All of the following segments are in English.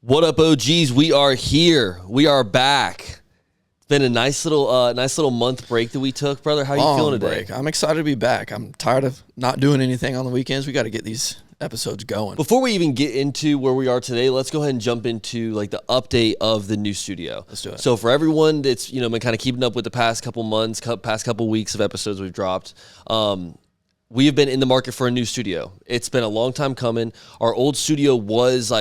What up, OGs? We are here. We are back. It's been a nice little month break that we took, brother. How are you feeling today? I'm excited to be back. I'm tired of not doing anything on the weekends. We got to get these episodes going. Before we even get into where we are today, let's go ahead and jump into like the update of the new studio. Let's do it. So for everyone that's been kind of keeping up with the past couple months, past couple weeks of episodes we've dropped, we have been in the market for a new studio. It's been a long time coming. Our old studio was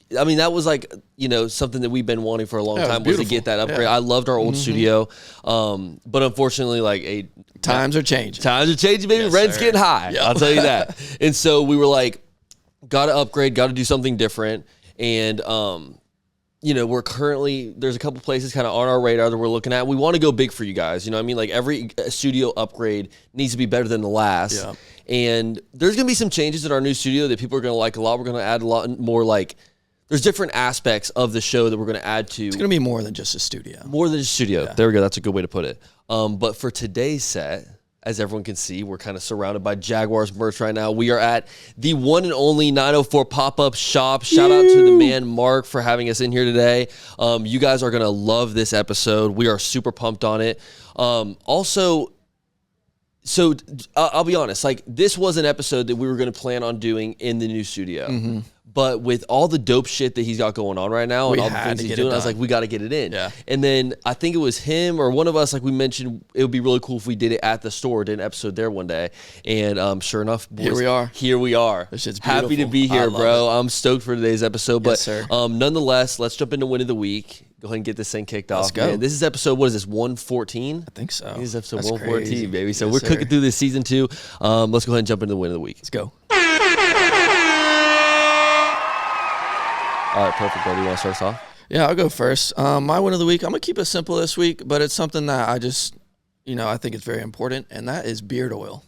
that was something that we've been wanting for a long time was to get that upgrade. Yeah. I loved our old studio, but unfortunately, times are changing. Times are changing, baby. Yes, Rent's sir. getting high. Yep. I'll tell you that. And so we were like, got to upgrade, got to do something different. And we're currently there's a couple places kind of on our radar that we're looking at. We want to go big for you guys. You know what I mean? Like every studio upgrade needs to be better than the last. Yeah. And there's gonna be some changes in our new studio that people are gonna like a lot. We're gonna add a lot more there's different aspects of the show that we're going to add to. It's going to be more than just a studio. More than just a studio. Yeah. There we go. That's a good way to put it. But for today's set, as everyone can see, we're kind of surrounded by Jaguars merch right now. We are at the one and only 904 pop-up shop. Shout out to the man, Mark, for having us in here today. You guys are going to love this episode. We are super pumped on it. So I'll be honest, this was an episode that we were going to plan on doing in the new studio. Mm-hmm. But with all the dope shit that he's got going on right now and all the things he's doing, I was like, we got to get it in. Yeah. And then I think it was him or one of us, like we mentioned, it would be really cool if we did it at the store, did an episode there one day. And sure enough, boys, here we are. This shit's beautiful. Happy to be here, bro. It. I'm stoked for today's episode. Yes, sir. Nonetheless, let's jump into Win of the Week. Go ahead and get this thing kicked off. Let's go. Man, this is episode, what is this, 114? I think so. This is episode 114, baby. So we're cooking through this season 2. Let's go ahead and jump into the Win of the Week. Let's go. All right, perfect, buddy. You want to start us off? Yeah, I'll go first. My win of the week, I'm going to keep it simple this week, but it's something that I just, I think it's very important, and that is beard oil.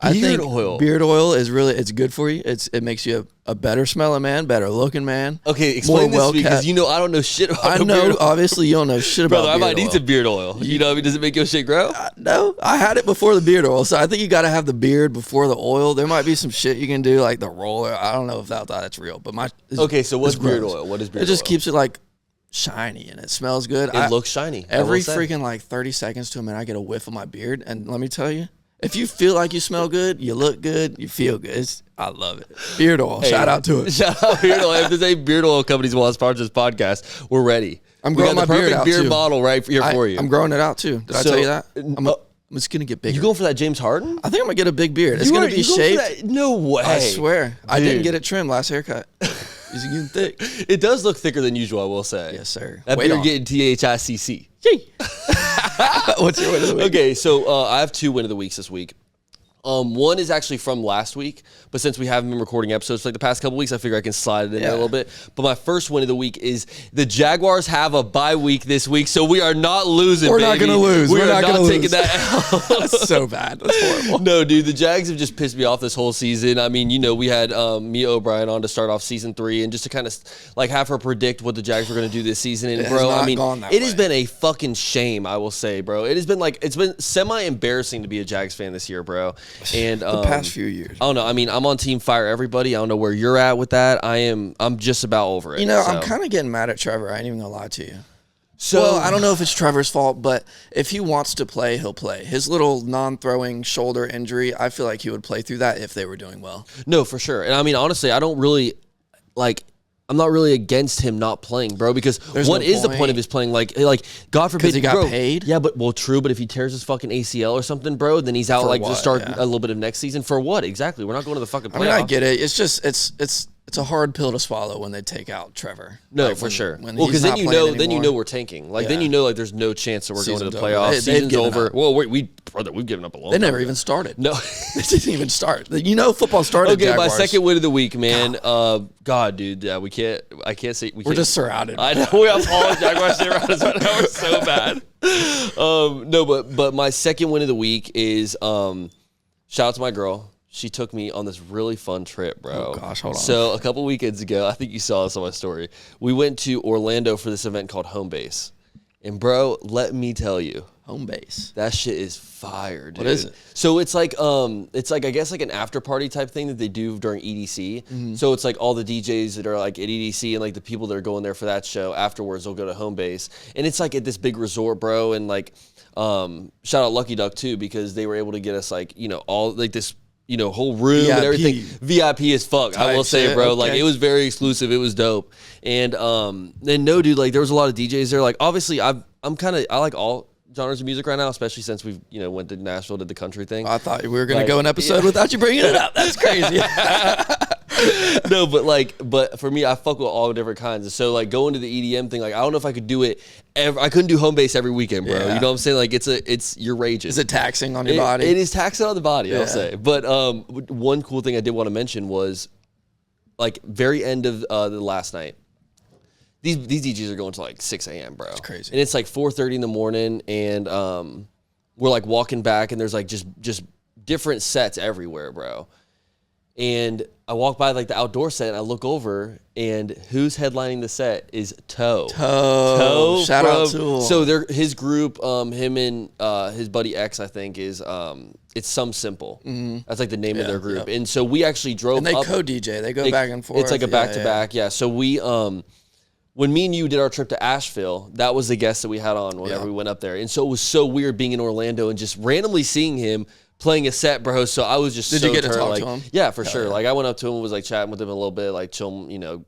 Beard oil is it's good for you. It makes you a better smelling man, better looking man. Okay, explain this to me because I don't know shit about beard oil. Obviously, you don't know shit about beard oil. I might need some beard oil. You know what I mean? Does it make your shit grow? No, I had it before the beard oil, so I think you got to have the beard before the oil. There might be some shit you can do like the roller. I don't know if that's real, but so what's beard oil? What is beard oil? It just keeps it shiny and it smells good. It looks shiny. Every freaking 30 seconds to a minute, I get a whiff of my beard, and let me tell you, if you feel like you smell good, you look good, you feel good. I love it. Beard oil. Hey, shout out to it. Shout out Beard Oil. If there's any beard oil companies want to sponsor this podcast, we're ready. I'm growing my beard out too. Beard bottle right here for you. I'm growing it out too. Did I tell you that? I'm just going to get bigger. You going for that James Harden? I think I'm going to get a big beard. It's going to be shaved. No way. I swear. Dude. I didn't get it trimmed last haircut. He's getting thick. It does look thicker than usual, I will say. Yes, sir. That beard getting THICC. Yay. What's your win of the week? Okay, so I have 2 win of the weeks this week. One is actually from last week, but since we haven't been recording episodes for the past couple weeks, I figure I can slide it in there a little bit. But my first win of the week is the Jaguars have a bye week this week, so we are not losing, We're not going to lose. We're not taking that L. That's so bad. That's horrible. No, dude, the Jags have just pissed me off this whole season. I mean, we had Mia O'Brien on to start off season 3 and just to kind of have her predict what the Jags were going to do this season. And bro, it has been a fucking shame, I will say, bro. It's been semi-embarrassing to be a Jags fan this year, bro. And the past few years. I don't know. I mean, I'm on team fire everybody. I don't know where you're at with that. I'm just about over it. I'm kind of getting mad at Trevor. I ain't even going to lie to you. So I don't know if it's Trevor's fault, but if he wants to play, he'll play. His little non-throwing shoulder injury, I feel like he would play through that if they were doing well. No, for sure. And I mean, honestly, I don't really I'm not really against him not playing, bro, because what is the point of his playing? Like God forbid, he got paid. Yeah, true. But if he tears his fucking ACL or something, bro, then he's out to start a little bit of next season. For what exactly? We're not going to the fucking playoffs. I get it. It's just it's a hard pill to swallow when they take out Trevor. No, for sure. Because then you know we're tanking. Then you know there's no chance that we're going to the playoffs. Season's over. Well, we've given up a long time. They never even started. No, they didn't even start. Football started. Okay, Jaguars. my second win of the week, man. God, dude, yeah, I can't say we're just surrounded. I know we have all the Jaguars around us right now. We're so bad. No, but my second win of the week is shout out to my girl. She took me on this really fun trip, bro. Oh, gosh, hold on. So a couple weekends ago, I think you saw this on my story, we went to Orlando for this event called Home Base. And, bro, let me tell you, Home base. That shit is fire, dude. What is it? So it's like I guess like an after party type thing that they do during EDC. Mm-hmm. So it's like all the DJs that are like at EDC and like the people that are going there for that show afterwards, they'll go to home base. And it's like at this big resort, bro. And like shout out Lucky Duck too, because they were able to get us like, you know, all like this, you know, whole room VIP. and everything. VIP as fuck, I will say, bro. Okay. Like it was very exclusive. It was dope. And no, dude, like there was a lot of DJs there. Like obviously I like all genres of music right now, especially since we've, you know, went to Nashville, did the country thing. I thought we were going to go an episode without you bringing it up. That's crazy. No, but for me, I fuck with all different kinds. So like going to the EDM thing, like I don't know if I could do it. I couldn't do home base every weekend, bro. Yeah. You know what I'm saying? Like you're raging. Is it taxing on your body? It is taxing on the body, I'll say. But one cool thing I did want to mention was like very end of the last night. These DJs are going to like 6 a.m., bro. It's crazy. And it's like 4:30 in the morning, and we're like walking back, and there's like just different sets everywhere, bro. And I walk by like the outdoor set, and I look over, and who's headlining the set is Toe. Shout out to him. So his group, him and his buddy X, I think, is it's Some Simple. Mm-hmm. That's like the name of their group. Yep. And so we actually drove. And they co-DJ. They go back and forth. It's like a back to back. Yeah. So we when me and you did our trip to Asheville, that was the guest that we had on whenever we went up there. And so it was so weird being in Orlando and just randomly seeing him playing a set, bro. So I was just Did you get to talk to him? Yeah, for sure. Yeah. Like I went up to him and was like chatting with him a little bit, like chill, you know,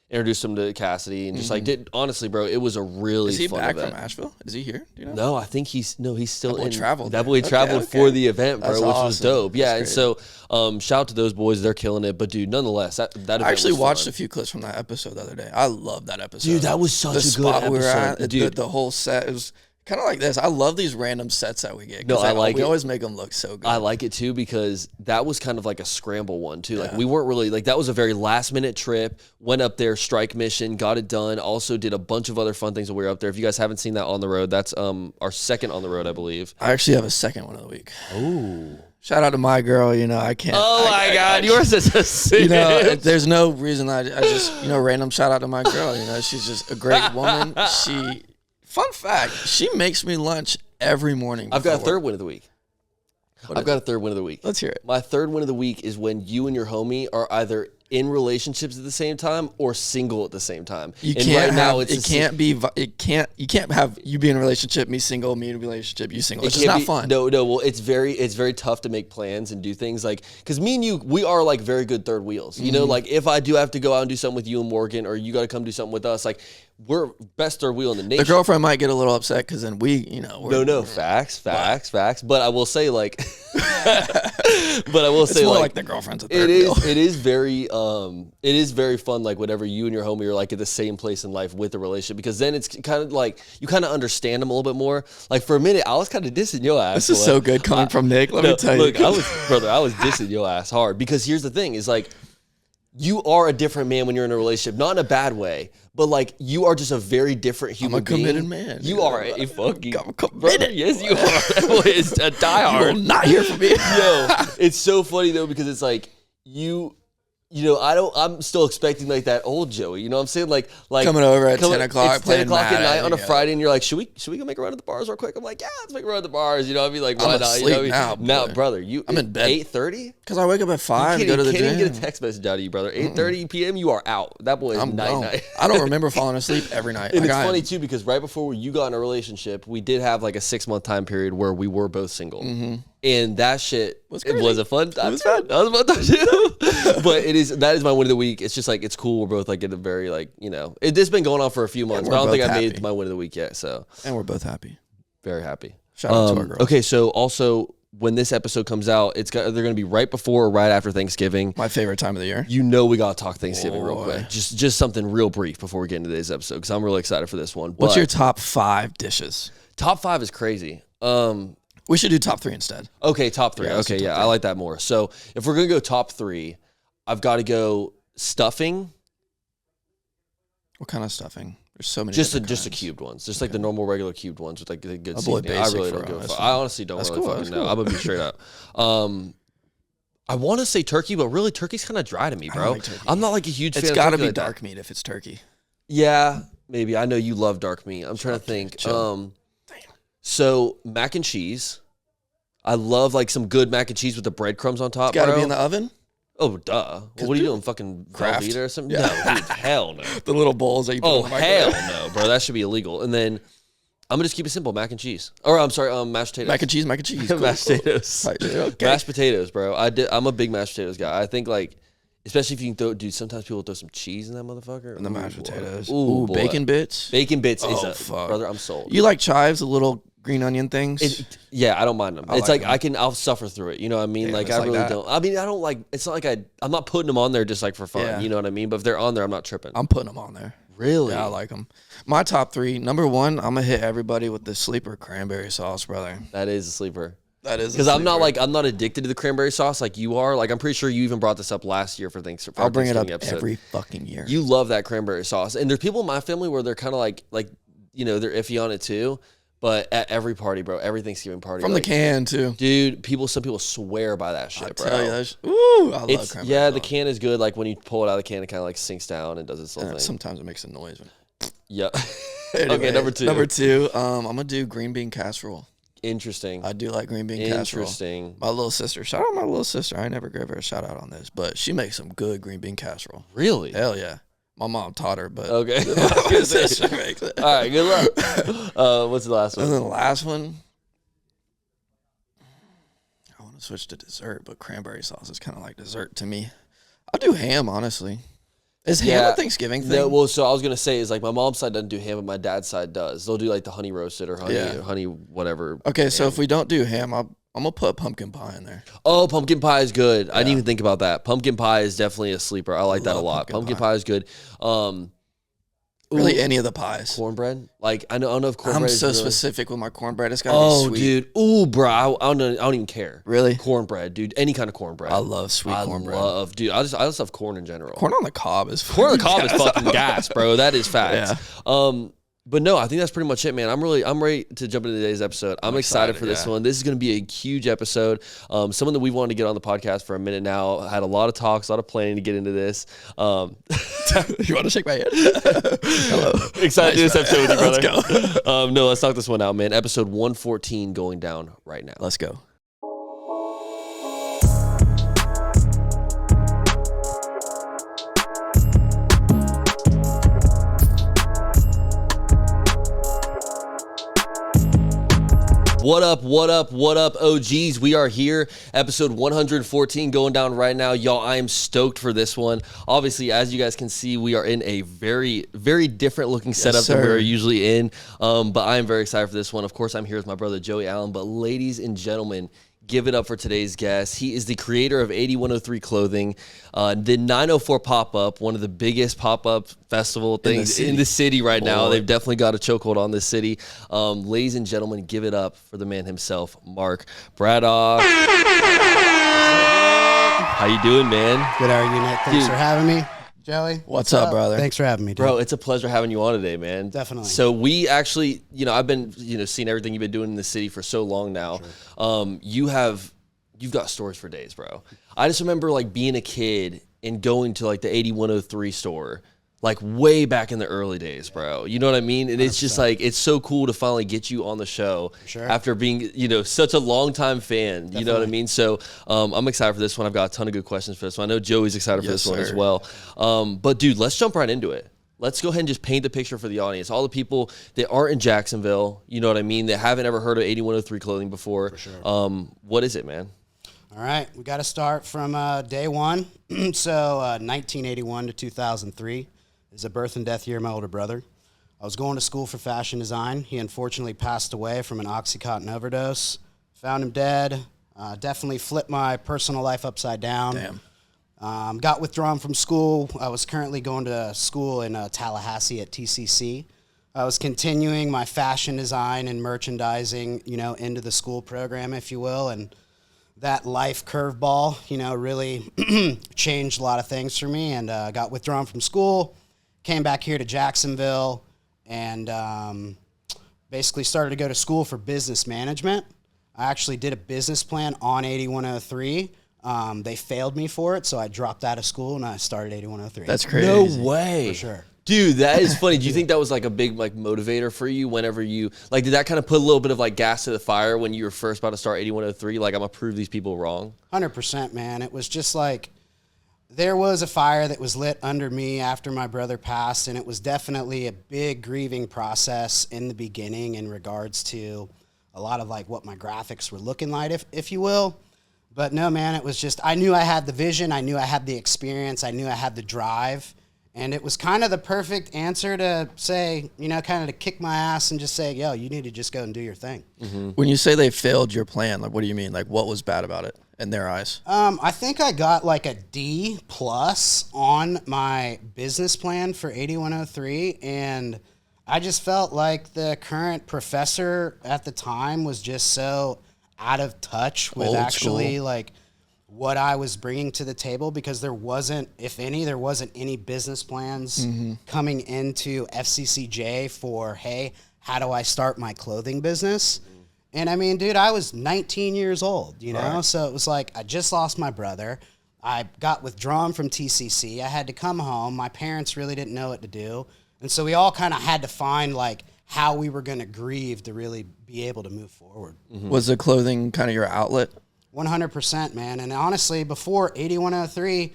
introduced him to Cassidy and just like honestly, bro, it was a really fun event. Is he back from Asheville? Is he here? Do you know? No, I think he's still in. Traveled. That boy traveled for the event, bro, That's which awesome. was dope. Yeah, and so shout out to those boys, they're killing it. But dude, nonetheless, that event I actually was watched fun. a few clips from that episode the other day. I love that episode. Dude, that was such the a good spot episode. We were at, dude. The whole set, it was kind of like this. I love these random sets that we get. No, I like we it. always make them look so good. I like it too because that was kind of like a scramble one too. Like we weren't really like that was a very last minute trip. Went up there, strike mission, got it done. Also did a bunch of other fun things when we were up there. If you guys haven't seen that on the road, that's our second on the road, I believe. I actually have a second one of the week. Oh. Shout out to my girl, you know, I can't. Oh my God, you're such a simp. You know, there's no reason I just, you know, random shout out to my girl. You know, she's just a great woman. Fun fact, she makes me lunch every morning. I've got a third win of the week. I've got a third win of the week. Let's hear it. My third win of the week is when you and your homie are either in relationships at the same time or single at the same time. You can't have you be in a relationship, me single, me in a relationship, you single. It's just not fun. No. Well, it's very tough to make plans and do things like because me and you, we are like very good third wheels. You know, like if I do have to go out and do something with you and Morgan, or you got to come do something with us, like we're best third wheel in the nation. The girlfriend might get a little upset because then we, you know, facts. But I will say like, it's more like the girlfriend's a third wheel. It is very fun. Like whenever you and your homie are like at the same place in life with the relationship, because then it's kind of like you kind of understand them a little bit more. Like for a minute, I was kind of dissing your ass. This is so good coming from Nick. Let me tell you. Look, I was dissing your ass hard because here's the thing: is like. You are a different man when you're in a relationship, not in a bad way, but like you are just a very different human being. I'm a committed man. You are a fucking committed. Brother. Yes, you are. That boy is a diehard. You will not hear from me. Yo, it's so funny though because it's like you know, I'm still expecting like that old Joey. You know what I'm saying? Like coming over at 10 o'clock, it's 10 o'clock at night on a Friday, and you're like, should we go make a run at the bars real quick? I'm like, yeah, let's make a run at the bars. You know what I mean? Like, why I'm not? Asleep you know what I mean? Now, brother, I'm in bed 8:30 because I wake up at 5 and go to the gym. Can't even get a text message out of you, brother. 8:30 p.m. You are out. That boy is night. I don't remember falling asleep every night. And it's funny too because right before you got in a relationship, we did have like a 6-month time period where we were both single. Mm-hmm. And that shit it was a fun time. That was a fun time too. But that is my win of the week. It's just like it's cool. We're both like in a very like, you know, it's been going on for a few months, but I don't think I made it to my win of the week yet. So and we're both happy. Very happy. Shout out to our girls. Okay, so also when this episode comes out, they're gonna be right before or right after Thanksgiving. My favorite time of the year. You know we gotta talk Thanksgiving real quick. Just something real brief before we get into today's episode because I'm really excited for this one. What's your top 5 dishes? Top 5 is crazy. We should do top 3 instead. Okay, top 3. Okay, yeah, I like that more. So if we're gonna go top 3, I've got to go stuffing. What kind of stuffing? There's so many. Just the cubed ones, just like the normal regular cubed ones with like the good seasoning. I really don't give a fuck. I honestly don't really fucking know. I'm gonna be straight up. I want to say turkey, but really turkey's kind of dry to me, bro. Like I'm not like a huge fan. It's got to be dark meat if it's turkey. Yeah, maybe. I know you love dark meat. I'm trying to think. So mac and cheese. I love like some good mac and cheese with the breadcrumbs on top. It's got to be in the oven. Oh, duh. Well, what are you doing? Fucking Velveeta or something? Yeah. No, dude, hell no. The little bowls that you put in the microwave. Hell no, bro. That should be illegal. And then I'm going to just keep it simple. Mac and cheese. Or, I'm sorry, mashed potatoes. Mac and cheese. Cool, mashed potatoes. Okay. Mashed potatoes, bro. I'm a big mashed potatoes guy. I think, like, especially if you can throw, dude, sometimes people throw some cheese in that motherfucker. And the mashed potatoes. Ooh, bacon bits. Bacon bits is fuck. Brother, I'm sold. You like chives, the little green onion things? Yeah, I don't mind them. It's like them. I'll suffer through it. You know what I mean? Damn, like, I really don't. I mean, I don't like, it's not like I'm not putting them on there just like for fun. Yeah. You know what I mean? But if they're on there, I'm not tripping. I'm putting them on there. Really? Yeah, I like them. My top 3, number 1, I'm going to hit everybody with the sleeper cranberry sauce, brother. That is a sleeper. That is because I'm not addicted to the cranberry sauce like you are. Like I'm pretty sure you even brought this up last year for Thanksgiving. I'll bring it up every fucking year. You love that cranberry sauce, and there's people in my family where they're kind of like they're iffy on it too. But at every party, bro, every Thanksgiving party, from the can too, dude. Some people swear by that shit, bro. I tell you, I love cranberry sauce. The can is good. Like when you pull it out of the can, it kind of like sinks down and does its little thing. Sometimes it makes a noise. Yeah. Anyway, okay, number 2. Number 2, I'm gonna do green bean casserole. Interesting. I do like green bean casserole. Interesting. My little sister. Shout out my little sister. I never gave her a shout out on this, but she makes some good green bean casserole. Really? Hell yeah. My mom taught her, but okay. my sister makes it. All right, good luck. What's the last one? And then the last one, I want to switch to dessert, but cranberry sauce is kind of like dessert to me. I'll do ham, honestly. Is ham a Thanksgiving thing? No, well, so I was gonna say is like my mom's side doesn't do ham, but my dad's side does. They'll do like the honey roasted or honey whatever. Okay, ham. So if we don't do ham, I'm gonna put pumpkin pie in there. Oh, pumpkin pie is good. I didn't even think about that. Pumpkin pie is definitely a sleeper. I like that a lot. Pumpkin pie is good. Really, any of the pies. Cornbread? Like I don't know if cornbread. I'm so specific with my cornbread. It's gotta be sweet. Dude. Ooh, bro. I don't even care. Really? Cornbread, dude. Any kind of cornbread. I love sweet cornbread. I just love corn in general. Corn on the cob is fucking gas, bro. That is fact. Yeah. But no, I think that's pretty much it, man. I'm ready to jump into today's episode. I'm excited for this one. This is going to be a huge episode. Someone that we wanted to get on the podcast for a minute now. I had a lot of talks, a lot of planning to get into this. You want to shake my hand? Hello. Excited to do this episode with you, brother. Let's go. No, let's talk this one out, man. Episode 114 going down right now. Let's go. What up, OGs? We are here, episode 114 going down right now. Y'all, I am stoked for this one. Obviously, as you guys can see, we are in a very, very different looking setup than we're usually in, but I am very excited for this one. Of course, I'm here with my brother, Joey Allen, but ladies and gentlemen, give it up for today's guest. He is the creator of 8103 Clothing, the 904 Pop-Up, one of the biggest pop-up festival things in the city right now. They've definitely got a chokehold on this city. Ladies and gentlemen, give it up for the man himself, Mark Braddock. How you doing, man? Good, how are you, Nick? Thanks for having me. Joey, what's up, brother? Thanks for having me, dude. Bro, it's a pleasure having you on today, man. Definitely. So we actually, I've been, seeing everything you've been doing in the city for so long now. Sure. You've got stories for days, bro. I just remember like being a kid and going to like the 8103 store, like way back in the early days, bro. You know what I mean? And 100%. It's just like, it's so cool to finally get you on the show after being, such a long time fan. Definitely. You know what I mean? So I'm excited for this one. I've got a ton of good questions for this one. I know Joey's excited for this one as well. But dude, let's jump right into it. Let's go ahead and just paint the picture for the audience. All the people that aren't in Jacksonville, you know what I mean, that haven't ever heard of 8103 Clothing before. For sure. What is it, man? All right. We got to start from day one. So 1981 to 2003 is a birth and death year of my older brother. I was going to school for fashion design. He unfortunately passed away from an Oxycontin overdose. Found him dead. Definitely flipped my personal life upside down. Damn. Got withdrawn from school. I was currently going to school in Tallahassee at TCC. I was continuing my fashion design and merchandising, into the school program, if you will, and that life curveball, really changed a lot of things for me, and got withdrawn from school, came back here to Jacksonville, and basically started to go to school for business management. I actually did a business plan on 8103. They failed me for it, so I dropped out of school and I started 8103. That's crazy. No way. For sure. Dude, that is funny. Do you think that was like a big like motivator for you whenever you like did that kind of put a little bit of like gas to the fire when you were first about to start 8103? Like I'm gonna prove these people wrong. 100%, man. It was just like there was a fire that was lit under me after my brother passed, and it was definitely a big grieving process in the beginning in regards to a lot of like what my graphics were looking like, if you will. But no, man, it was just I knew I had the vision, I knew I had the experience, I knew I had the drive, and it was kind of the perfect answer to say, you know, kind of to kick my ass and just say, yo, you need to just go and do your thing. Mm-hmm. When you say they failed your plan, like what do you mean? Like what was bad about it in their eyes? I think I got like a D+ on my business plan for 8103, and I just felt like the current professor at the time was just so out of touch with Old actually school. like what I was bringing to the table, because there wasn't any business plans coming into FCCJ for, hey, how do I start my clothing business? And I mean, dude, I was 19 years old, you know? Right. So it was like, I just lost my brother. I got withdrawn from TCC. I had to come home. My parents really didn't know what to do. And so we all kind of had to find like how we were going to grieve to really be able to move forward. Was the clothing kind of your outlet? 100%, man. And honestly, before 8103,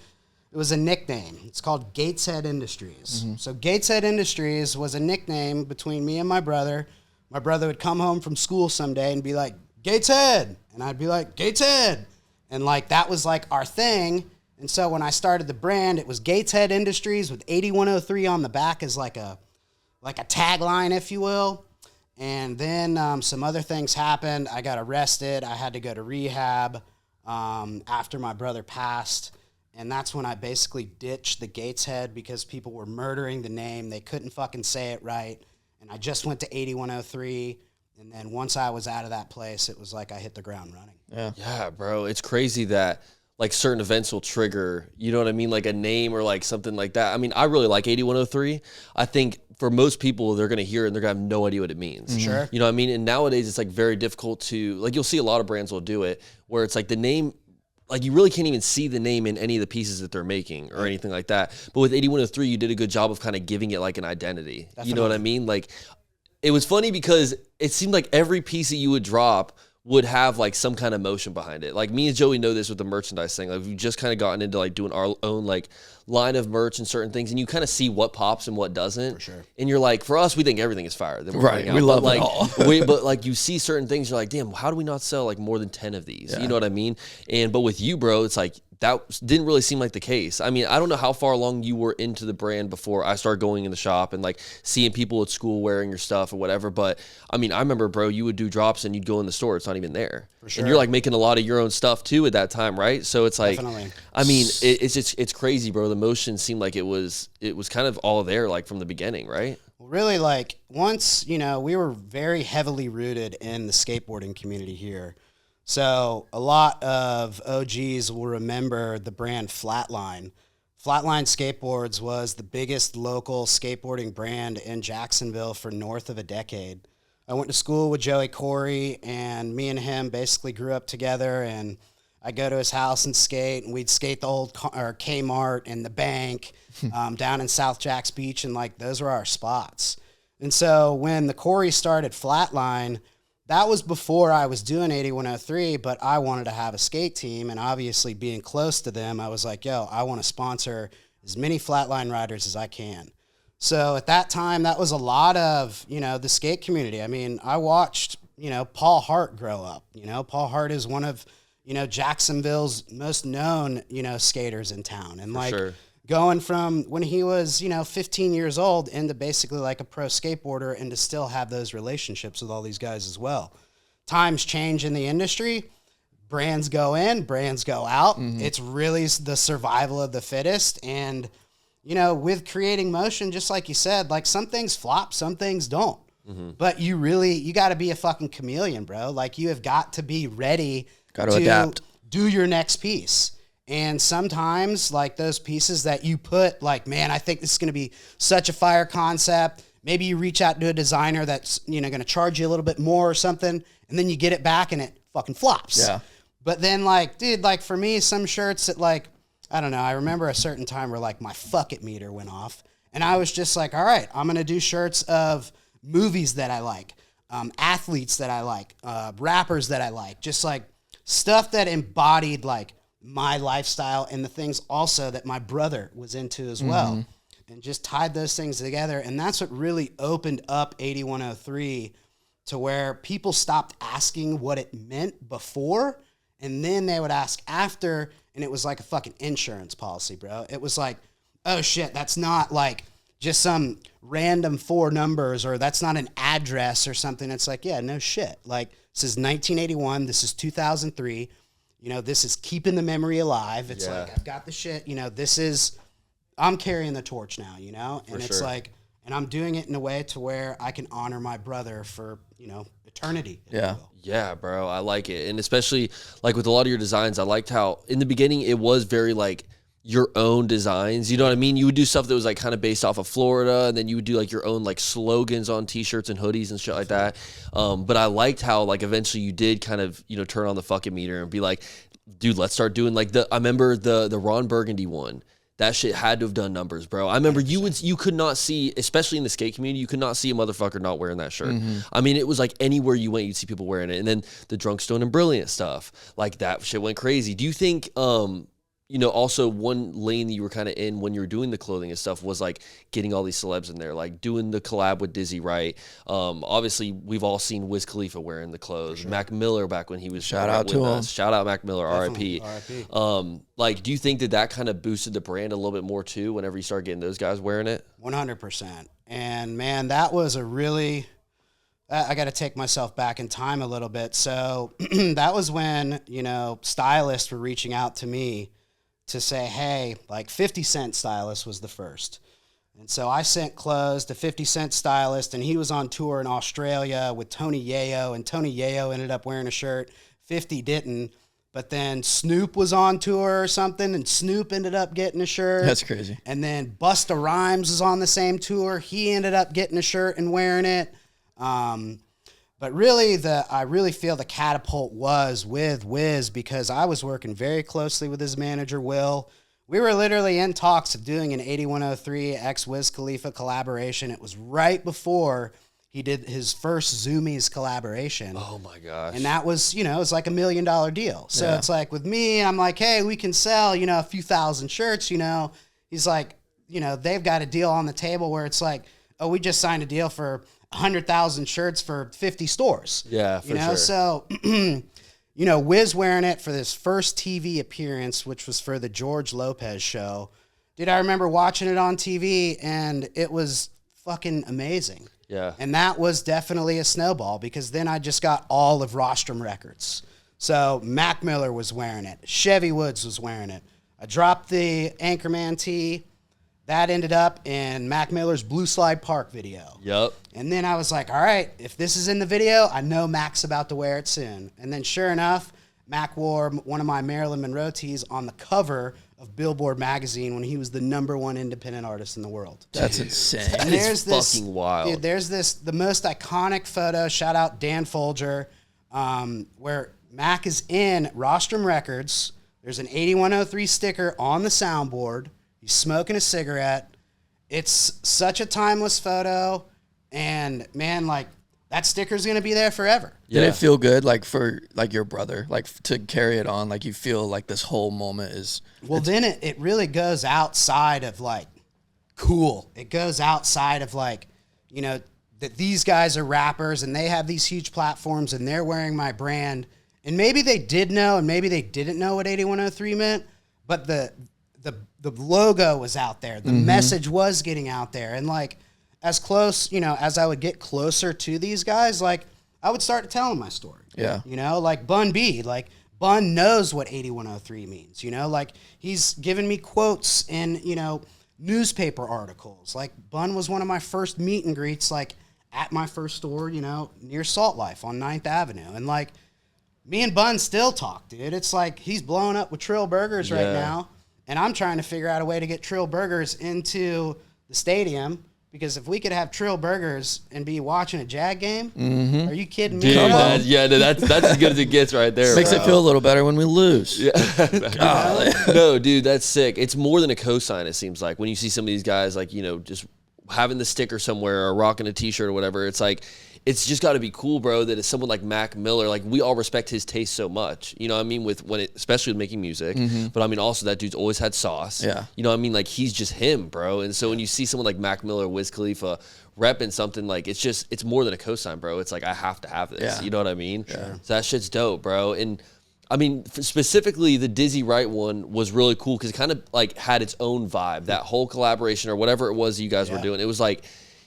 it was a nickname. It's called Gateshead Industries. So Gateshead Industries was a nickname between me and my brother. My brother would come home from school someday and be like, Gateshead. And I'd be like, Gateshead. And like, that was like our thing. And so when I started the brand, it was Gateshead Industries with 8103 on the back as like a tagline, if you will. And then some other things happened. I got arrested. I had to go to rehab after my brother passed. And that's when I basically ditched the Gateshead because people were murdering the name. They couldn't fucking say it right. And I just went to 8103. And then once I was out of that place, it was like I hit the ground running. Yeah, bro. It's crazy that like certain events will trigger, you know what I mean? Like a name or like something like that. I mean, I really like 8103. I think for most people, they're going to hear it and they're going to have no idea what it means. Sure. You know what I mean? And nowadays it's like very difficult to, like you'll see a lot of brands will do it where it's like the name, like you really can't even see the name in any of the pieces that they're making or anything like that. But with 8103, you did a good job of kind of giving it like an identity. Definitely. You know what I mean? Like it was funny because it seemed like every piece that you would drop would have like some kind of motion behind it. Like me and Joey know this with the merchandise thing. Like we've just kind of gotten into like doing our own like line of merch and certain things, and you kind of see what pops and what doesn't. For sure. And you're like, for us, we think everything is fire. That we're Right. putting out. We love like, it all. but like you see certain things, you're like, damn, how do we not sell like more than 10 of these? Yeah. You know what I mean? But with you, bro, it's like that didn't really seem like the case. I mean, I don't know how far along you were into the brand before I started going in the shop and like seeing people at school wearing your stuff or whatever. But I mean, I remember, bro, you would do drops and you'd go in the store. It's not even there. For sure. And you're like making a lot of your own stuff too at that time, right? So it's like, Definitely. I mean, it's crazy, bro. The motion seemed like it was kind of all there, like from the beginning, right? Well, really, like once, you know, we were very heavily rooted in the skateboarding community here. So a lot of OGs will remember the brand Flatline. Flatline Skateboards was the biggest local skateboarding brand in Jacksonville for north of a decade. I went to school with Joey Corey, and me and him basically grew up together, and I'd go to his house and skate, and we'd skate the old Kmart and the bank down in South Jacks Beach, and like those were our spots. And so when the Corey started Flatline, that was before I was doing 8103, but I wanted to have a skate team, and obviously being close to them, I was like, yo, I want to sponsor as many Flatline riders as I can. So at that time, that was a lot of, you know, the skate community. I mean, I watched, you know, Paul Hart grow up. You know, Paul Hart is one of, you know, Jacksonville's most known, you know, skaters in town. And like going from when he was, you know, 15 years old into basically like a pro skateboarder, and to still have those relationships with all these guys as well. Times change in the industry. Brands go in, brands go out. It's really the survival of the fittest. And, you know, with creating motion, just like you said, like some things flop, some things don't. But you got to be a fucking chameleon, bro. Like you have got to be ready to adapt, do your next piece. And sometimes like those pieces that you put like, man, I think this is going to be such a fire concept. Maybe you reach out to a designer that's, you know, going to charge you a little bit more or something. And then you get it back and it fucking flops. Yeah. But then like, dude, like for me, some shirts that like, I don't know. I remember a certain time where like my fuck it meter went off, And I was just like, all right, I'm going to do shirts of movies that I like, athletes that I like, rappers that I like, just like stuff that embodied like my lifestyle and the things also that my brother was into as well. And just tied those things together. And that's what really opened up 8103 to where people stopped asking what it meant before. And then they would ask after. And it was like a fucking insurance policy, bro. It was like, oh shit, that's not like just some random 4 numbers, or that's not an address or something. It's like, yeah, no shit. Like, this is 1981. This is 2003. You know, this is keeping the memory alive. It's like, I've got the shit, you know, I'm carrying the torch now, you know? And it's like, and I'm doing it in a way to where I can honor my brother for, you know, eternity. Yeah. Yeah, bro. I like it. And especially like with a lot of your designs, I liked how in the beginning it was very like your own designs. You know what I mean? You would do stuff that was like kind of based off of Florida, and then you would do like your own like slogans on t-shirts and hoodies and shit like that. But I liked how like eventually you did kind of, you know, turn on the fucking meter and be like, dude, let's start doing like I remember the Ron Burgundy one. That shit had to have done numbers, bro. I remember 100%. you could not see, especially in the skate community, you could not see a motherfucker not wearing that shirt. I mean, it was like anywhere you went, you'd see people wearing it. And then the Drunk, Stone, and Brilliant stuff, like that shit went crazy. Do you think, you know, also one lane that you were kind of in when you were doing the clothing and stuff was like getting all these celebs in there, like doing the collab with Dizzy Wright. Obviously, we've all seen Wiz Khalifa wearing the clothes. Sure. Mac Miller back when he was shout out to him. Shout out Mac Miller, Definitely. R.I.P. Like, do you think that kind of boosted the brand a little bit more too whenever you start getting those guys wearing it? 100%. And man, that was a really, I got to take myself back in time a little bit. So that was when, you know, stylists were reaching out to me to say, hey, like 50 Cent stylist was the first. And so I sent clothes to 50 Cent stylist, and he was on tour in Australia with Tony Yayo, and Tony Yayo ended up wearing a shirt. 50 didn't. But then Snoop was on tour or something, and Snoop ended up getting a shirt. That's crazy. And then Busta Rhymes was on the same tour. He ended up getting a shirt and wearing it. But really, I really feel the catapult was with Wiz, because I was working very closely with his manager, Will. We were literally in talks of doing an 8103 x Wiz Khalifa collaboration. It was right before he did his first Zoomies collaboration. Oh my gosh. And that was, you know, it was like $1 million deal. So it's like with me, I'm like, hey, we can sell, you know, a few thousand shirts, you know. He's like, you know, they've got a deal on the table where it's like, oh, we just signed a deal for 100,000 shirts for 50 stores. Yeah, for you know, sure. So, you know, Wiz wearing it for this first TV appearance, which was for the George Lopez show. Dude, I remember watching it on TV, and it was fucking amazing. Yeah. And that was definitely a snowball, because then I just got all of Rostrum Records. So Mac Miller was wearing it. Chevy Woods was wearing it. I dropped the Anchorman tee. That ended up in Mac Miller's Blue Slide Park video. Yep. And then I was like, all right, if this is in the video, I know Mac's about to wear it soon. And then sure enough, Mac wore one of my Marilyn Monroe tees on the cover of Billboard magazine when he was the #1 independent artist in the world. That's insane. And there's this fucking wild. Dude, there's the most iconic photo, shout out Dan Folger, where Mac is in Rostrum Records. There's an 8103 sticker on the soundboard. He's smoking a cigarette. It's such a timeless photo. And man, like, that sticker's going to be there forever. Did it feel good, like, for, like, your brother, like, to carry it on? Like, you feel like this whole moment is... Well, then it really goes outside of, like, cool. It goes outside of, like, you know, that these guys are rappers and they have these huge platforms and they're wearing my brand. And maybe they did know and maybe they didn't know what 8103 meant, but the logo was out there. The message was getting out there. And, like, as close, you know, as I would get closer to these guys, like, I would start telling my story. Yeah. You know, like Bun B, like, Bun knows what 8103 means, you know? Like, he's given me quotes in, you know, newspaper articles. Like, Bun was one of my first meet and greets, like, at my first store, you know, near Salt Life on 9th Avenue. And, like, me and Bun still talk, dude. It's like he's blowing up with Trill Burgers right now, and I'm trying to figure out a way to get Trill Burgers into the stadium Because if we could have Trill Burgers and be watching a Jag game, are you kidding me? Dude, that's as good as it gets right there. Makes bro. it feel a little better when we lose. Yeah. No, dude, that's sick. It's more than a cosign, it seems like. When you see some of these guys, like, you know, just having the sticker somewhere or rocking a T-shirt or whatever, it's like, it's just got to be cool, bro, that it's someone like Mac Miller. Like, we all respect his taste so much. You know what I mean? Especially with making music. But, I mean, also that dude's always had sauce. Yeah. You know what I mean? Like, he's just him, bro. And so when you see someone like Mac Miller, Wiz Khalifa, repping something, like, it's more than a cosign, bro. It's like, I have to have this. Yeah. You know what I mean? Sure. So that shit's dope, bro. And, I mean, specifically, the Dizzy Wright one was really cool because it kind of, like, had its own vibe. That whole collaboration or whatever it was you guys were doing, it was like,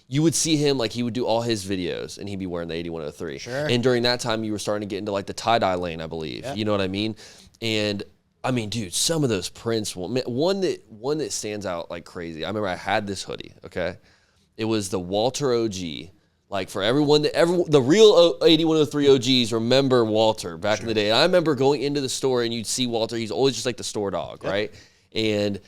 you would see him, like, he would do all his videos, and he'd be wearing the 8103. Sure. And during that time, you were starting to get into, like, the tie-dye lane, I believe. Yep. You know what I mean? And, I mean, dude, some of those prints, one that stands out like crazy. I remember I had this hoodie, okay? It was the Walter OG. Like, for everyone, the real 8103 OGs remember Walter back in the day. And I remember going into the store, and you'd see Walter. He's always just like the store dog, right? And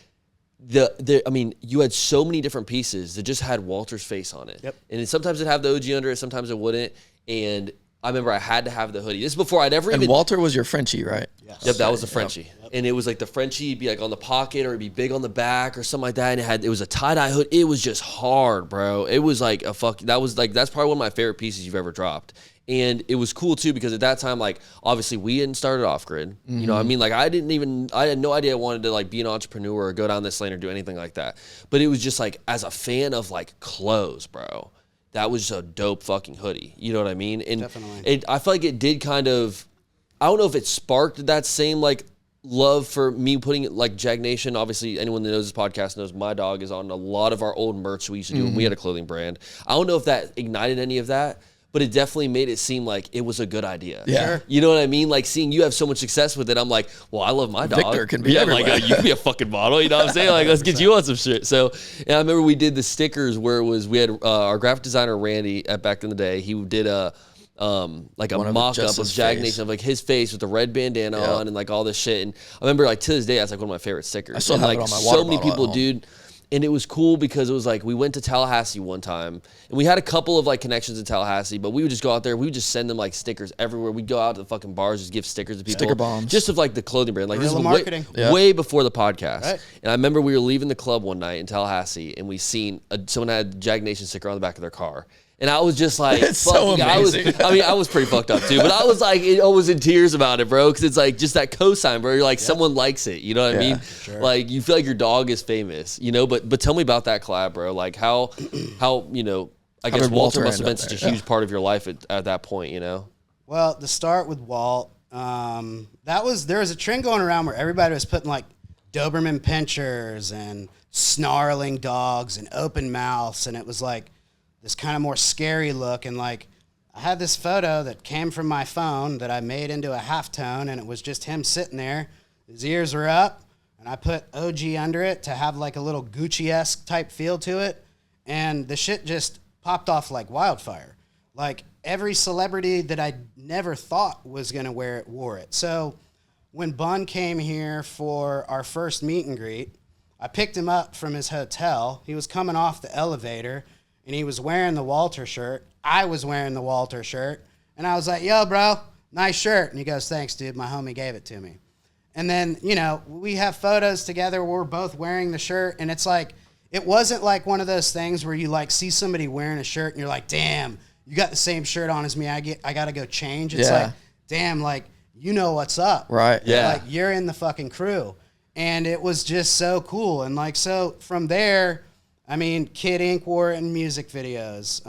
I mean, you had so many different pieces that just had Walter's face on it. Yep. And sometimes it'd have the OG under it, sometimes it wouldn't. And I remember I had to have the hoodie. This is before I'd ever And even... Walter was your Frenchie, right? Yes. Yep, that was the Frenchie. Yep. And it was like the Frenchie would be like on the pocket or it'd be big on the back or something like that. And it was a tie-dye hood. It was just hard, bro. It was like that's probably one of my favorite pieces you've ever dropped. And it was cool too because at that time, like, obviously we hadn't started off grid. You know what I mean? Like, I had no idea I wanted to, like, be an entrepreneur or go down this lane or do anything like that. But it was just like, as a fan of, like, clothes, bro, that was just a dope fucking hoodie. You know what I mean? And Definitely. I feel like it did kind of, I don't know if it sparked that same, like, love for me putting it, like, Jag Nation. Obviously, anyone that knows this podcast knows my dog is on a lot of our old merch we used to do when we had a clothing brand. I don't know if that ignited any of that, but it definitely made it seem like it was a good idea. Yeah. Sure. You know what I mean? Like, seeing you have so much success with it, I'm like, well, I love my dog. Victor can be everywhere. Like, you can be a fucking model. You know what I'm saying? Like, let's get you on some shit. So, and I remember we did the stickers where we had our graphic designer, Randy, back in the day. He did a mock-up of Jag Nation of, like, his face with the red bandana on and, like, all this shit. And I remember, like, to this day, that's, like, one of my favorite stickers. I still and, have like, it on my water so many bottle people, at home. dude. And it was cool because it was like we went to Tallahassee one time and we had a couple of, like, connections in Tallahassee, but we would just go out there. We would just send them, like, stickers everywhere. We'd go out to the fucking bars, just give stickers to people. Sticker bombs. Just of, like, the clothing brand. Like, Guerrilla this marketing. was way before the podcast. Right. And I remember we were leaving the club one night in Tallahassee and we seen someone had a Jag Nation sticker on the back of their car. And I was just like, it's so amazing. I was pretty fucked up too, but I was like, I was in tears about it, bro. Cause it's like just that cosign, bro. You're like, someone likes it. You know what I mean? Sure. Like, you feel like your dog is famous, you know, but tell me about that collab, bro. Like how, you know, I guess did Walter Walter must have end been up such a there? huge part of your life at that point, you know? Well, to start with Walt, there was a trend going around where everybody was putting, like, Doberman pinchers and snarling dogs and open mouths, and it was like this kind of more scary look. And, like, I had this photo that came from my phone that I made into a halftone, and it was just him sitting there. His ears were up, and I put OG under it to have, like, a little Gucci-esque type feel to it, and the shit just popped off like wildfire. Like, every celebrity that I never thought was going to wear it wore it. So when Bun came here for our first meet and greet, I picked him up from his hotel. He was coming off the elevator, and he was wearing the Walter shirt. I was wearing the Walter shirt. And I was like, yo, bro, nice shirt. And he goes, thanks, dude. My homie gave it to me. And then, you know, we have photos together where we're both wearing the shirt. And it's like, it wasn't like one of those things where you, like, see somebody wearing a shirt and you're like, damn, you got the same shirt on as me. I got to go change. It's like, damn, like, you know what's up. Right. Yeah. Like, you're in the fucking crew. And it was just so cool. And, like, so from there, I mean, Kid Ink wore it in music videos.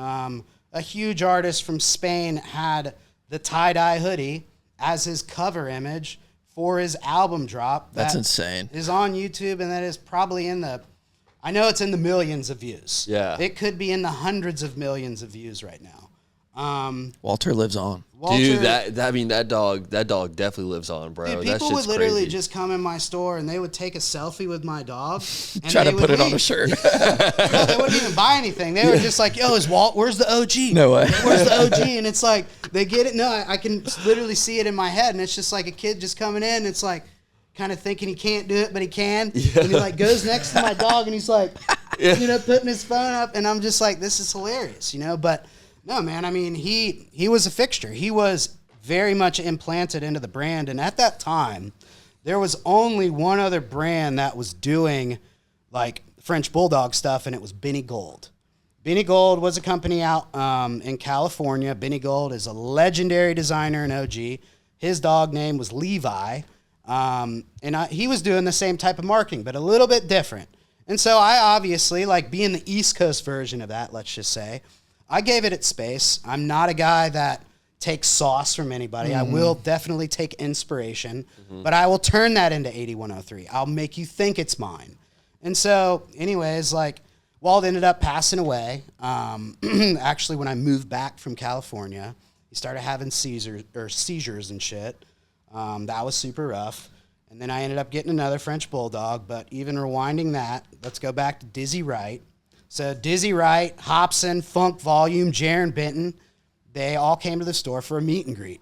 A huge artist from Spain had the tie-dye hoodie as his cover image for his album drop. That's insane. Is on YouTube, and that is probably I know it's in the millions of views. Yeah. It could be in the hundreds of millions of views right now. Walter lives on. Walter, Dude, that dog definitely lives on, bro. Dude, That people shit's would literally crazy. just come in my store and they would take a selfie with my dog. And Try they to would put it on leave. a shirt. No, they wouldn't even buy anything. They were just like, yo, is Walt, where's the OG? No way. Where's the OG? And it's like, they get it. No, I can literally see it in my head. And it's just like a kid just coming in. It's like kind of thinking he can't do it, but he can. Yeah. And he, like, goes next to my dog and he's like, putting his phone up, and I'm just like, this is hilarious, But no, man, I mean, he was a fixture. He was very much implanted into the brand, and at that time, there was only one other brand that was doing like French Bulldog stuff, and it was Benny Gold. Benny Gold was a company out in California. Benny Gold is a legendary designer and OG. His dog name was Levi, he was doing the same type of marketing, but a little bit different. And so I obviously, like being the East Coast version of that, let's just say, I gave it its space. I'm not a guy that takes sauce from anybody. I will definitely take inspiration, but I will turn that into 8103. I'll make you think it's mine. And so, anyways, like, Walt ended up passing away. Actually, when I moved back from California, he started having seizures and shit. That was super rough. And then I ended up getting another French Bulldog. But even rewinding that, let's go back to Dizzy Wright. So Dizzy Wright, Hobson, Funk Volume, Jaron Benton, they all came to the store for a meet and greet.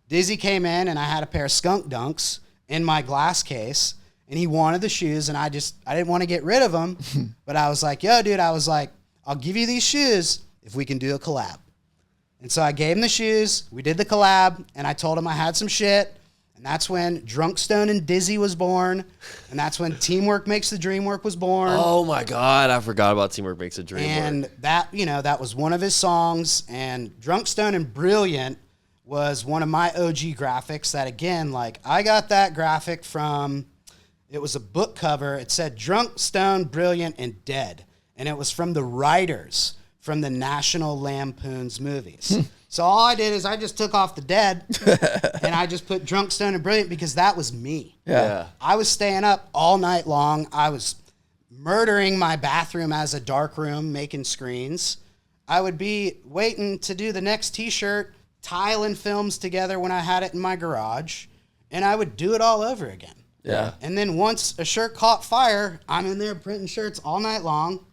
Dizzy came in, and I had a pair of Skunk Dunks in my glass case. And he wanted the shoes, and I didn't want to get rid of them. But I was like, yo, dude, I'll give you these shoes if we can do a collab. And so I gave him the shoes. We did the collab, and I told him I had some shit. And that's when Drunk, Stone, and Dizzy was born. And that's when Teamwork Makes the Dream Work was born. Oh, my God. I forgot about Teamwork Makes the Dream Work. And that, that was one of his songs. And Drunk, Stone, and Brilliant was one of my OG graphics that, again, like, I got that graphic from... It was a book cover. It said Drunk, Stone, Brilliant, and Dead. And it was from the writers from the National Lampoon's movies. So all I did is I just took off the Dead and I just put Drunk, Stone, and Brilliant because that was me. Yeah. I was staying up all night long. I was murdering my bathroom as a dark room, making screens. I would be waiting to do the next T-shirt, tiling films together when I had it in my garage, and I would do it all over again. Yeah. And then once a shirt caught fire, I'm in there printing shirts all night long.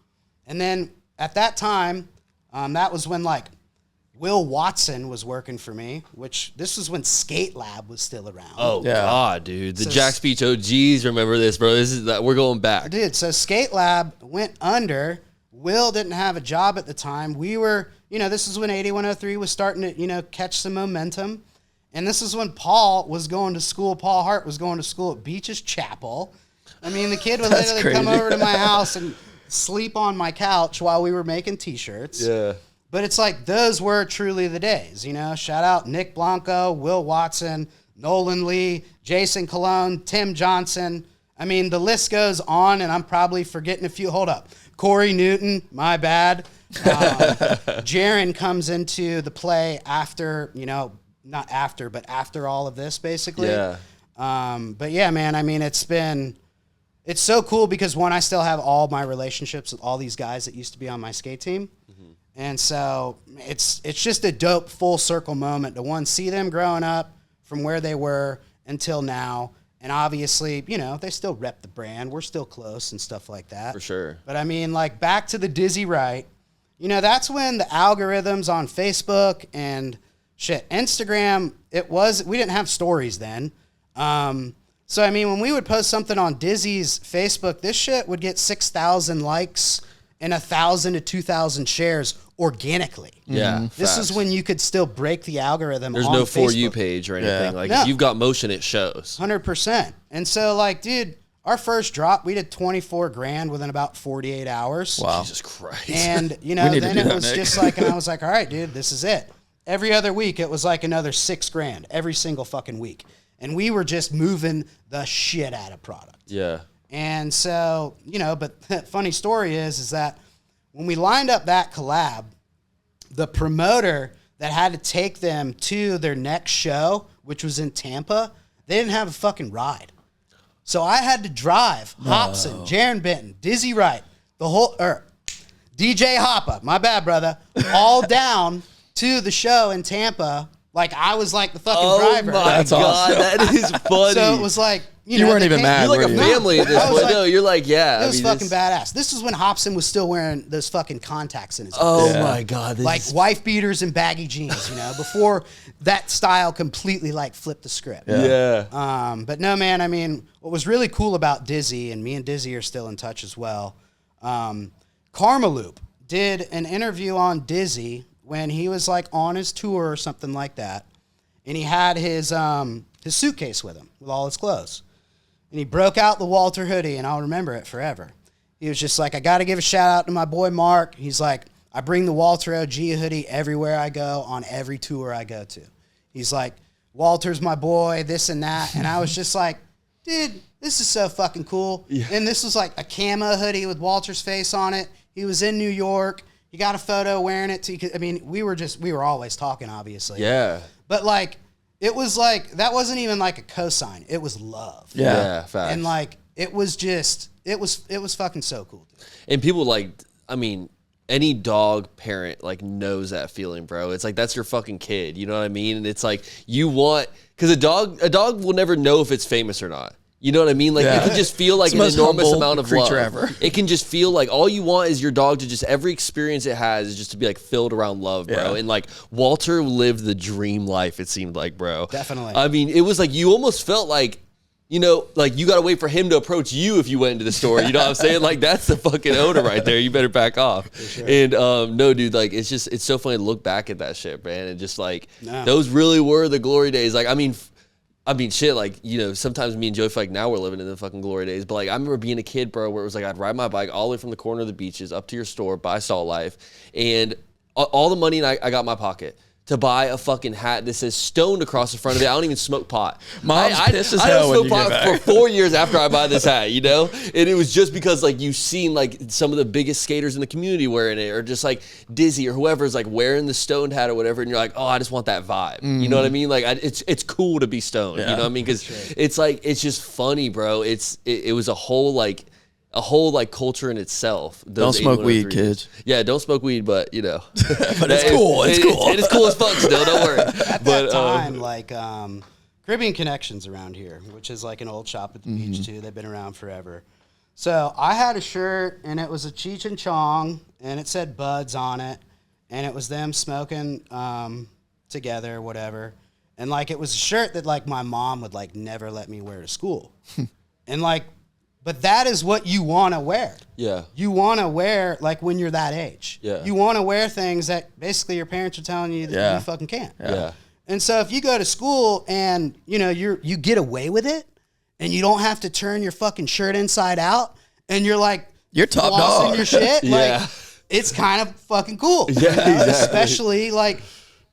And then at that time, that was when like Will Watson was working for me, which this was when Skate Lab was still around. Oh, God, dude. The Jack Speech OGs remember this, bro. We're going back. Dude, so Skate Lab went under. Will didn't have a job at the time. We were, this is when 8103 was starting to, catch some momentum. And this is when Paul was going to school. Paul Hart was going to school at Beaches Chapel. I mean, the kid would literally come over to my house and sleep on my couch while we were making T-shirts. Yeah. But it's like those were truly the days, Shout out Nick Blanco, Will Watson, Nolan Lee, Jason Cologne, Tim Johnson. I mean, the list goes on, and I'm probably forgetting a few. Hold up. Corey Newton, my bad. Jaron comes into the play after, not after, but after all of this, basically. Yeah. But yeah, man, I mean, it's so cool because one, I still have all my relationships with all these guys that used to be on my skate team. Mm-hmm. And so it's just a dope full circle moment to one, see them growing up from where they were until now. And obviously, they still rep the brand. We're still close and stuff like that. For sure. But I mean, like back to the Dizzy Wright, that's when the algorithms on Facebook and shit, Instagram, we didn't have stories then. So, I mean, when we would post something on Dizzy's Facebook, this shit would get 6,000 likes and 1,000 to 2,000 shares organically. Yeah. This is when you could still break the algorithm. There's on no Facebook. For You page or anything. No. If you've got motion, it shows. 100%. And so, like, dude, our first drop, we did 24 grand within about 48 hours. Wow. Jesus Christ. And, then it was just like, and I was like, all right, dude, this is it. Every other week, it was like another 6 grand every single fucking week. And we were just moving the shit out of product. Yeah. And so, but the funny story is that when we lined up that collab, the promoter that had to take them to their next show, which was in Tampa, they didn't have a fucking ride. So I had to drive Hobson, Jaron Benton, Dizzy Wright, DJ Hoppa, my bad, brother, all down to the show in Tampa. Like, I was like the fucking driver. Oh, my God. awesome. That is funny. So it was like, you weren't even mad. You're like a family at this point. No, you're like, yeah. It was fucking badass. This is when Hobson was still wearing those fucking contacts in his eyes. Oh, my God. Like wife beaters and baggy jeans, before that style completely like flipped the script. Yeah. But no, man, I mean, what was really cool about Dizzy, and me and Dizzy are still in touch as well, Karmaloop did an interview on Dizzy when he was like on his tour or something like that, and he had his suitcase with him with all his clothes, and he broke out the Walter hoodie, and I'll remember it forever. He was just like, I got to give a shout out to my boy Mark. He's like, I bring the Walter OG hoodie everywhere I go on every tour I go to. He's like, Walter's my boy, this and that, and I was just like, dude, this is so fucking cool. Yeah. And this was like a camo hoodie with Walter's face on it. He was in New York. He got a photo wearing it. I mean, we were always talking, obviously. Yeah. But like, it was like, that wasn't even like a cosign. It was love. Yeah, facts. And like, it was fucking so cool, dude. And people like, I mean, any dog parent like knows that feeling, bro. It's like, that's your fucking kid. You know what I mean? And it's like, you want, because a dog will never know if it's famous or not. You know what I mean? Like, it can just feel like an enormous amount of love. Ever. It can just feel like all you want is your dog to just, every experience it has is just to be like filled around love, bro. Yeah. And like, Walter lived the dream life, it seemed like, bro. Definitely. I mean, it was like, you almost felt like, you know, like you got to wait for him to approach you if you went into the store. You know what I'm saying? Like, that's the fucking owner right there. You better back off. Sure. And no, dude, like, it's so funny to look back at that shit, man. And just like, those really were the glory days. Like, I mean, shit, like, you know, sometimes me and Joey feel like now we're living in the fucking glory days. But like, I remember being a kid, bro, where it was like, I'd ride my bike all the way from the corner of the beaches up to your store, buy Salt Life. And all the money I got in my pocket to buy a fucking hat that says stoned across the front of it. I don't even smoke pot. Mom's pissed as hell when you get back. I don't smoke pot for 4 years after I buy this hat, you know? And it was just because, like, you've seen, like, some of the biggest skaters in the community wearing it, or just, like, Dizzy or whoever's, like, wearing the stoned hat or whatever, and you're like, oh, I just want that vibe. Mm-hmm. You know what I mean? Like, it's cool to be stoned, you know what I mean? Because it's, like, it's just funny, bro. It was a whole, like culture in itself. Don't smoke weed, kids. Yeah, don't smoke weed, but you know. But it's cool. It's cool. It's cool as fuck still, don't worry. At that time, like Caribbean Connections around here, which is like an old shop at the beach too. They've been around forever. So I had a shirt and it was a Cheech and Chong and it said Buds on it and it was them smoking together, whatever. And like it was a shirt that like my mom would like never let me wear to school. And like, but that is what you want to wear. Yeah. You want to wear, like, when you're that age. Yeah. You want to wear things that basically your parents are telling you that you fucking can't. Yeah. And so if you go to school and, you know, you get away with it and you don't have to turn your fucking shirt inside out and you're like, you're top dog. Your shit, like, it's kind of fucking cool. Yeah, you know? Exactly. Especially, like,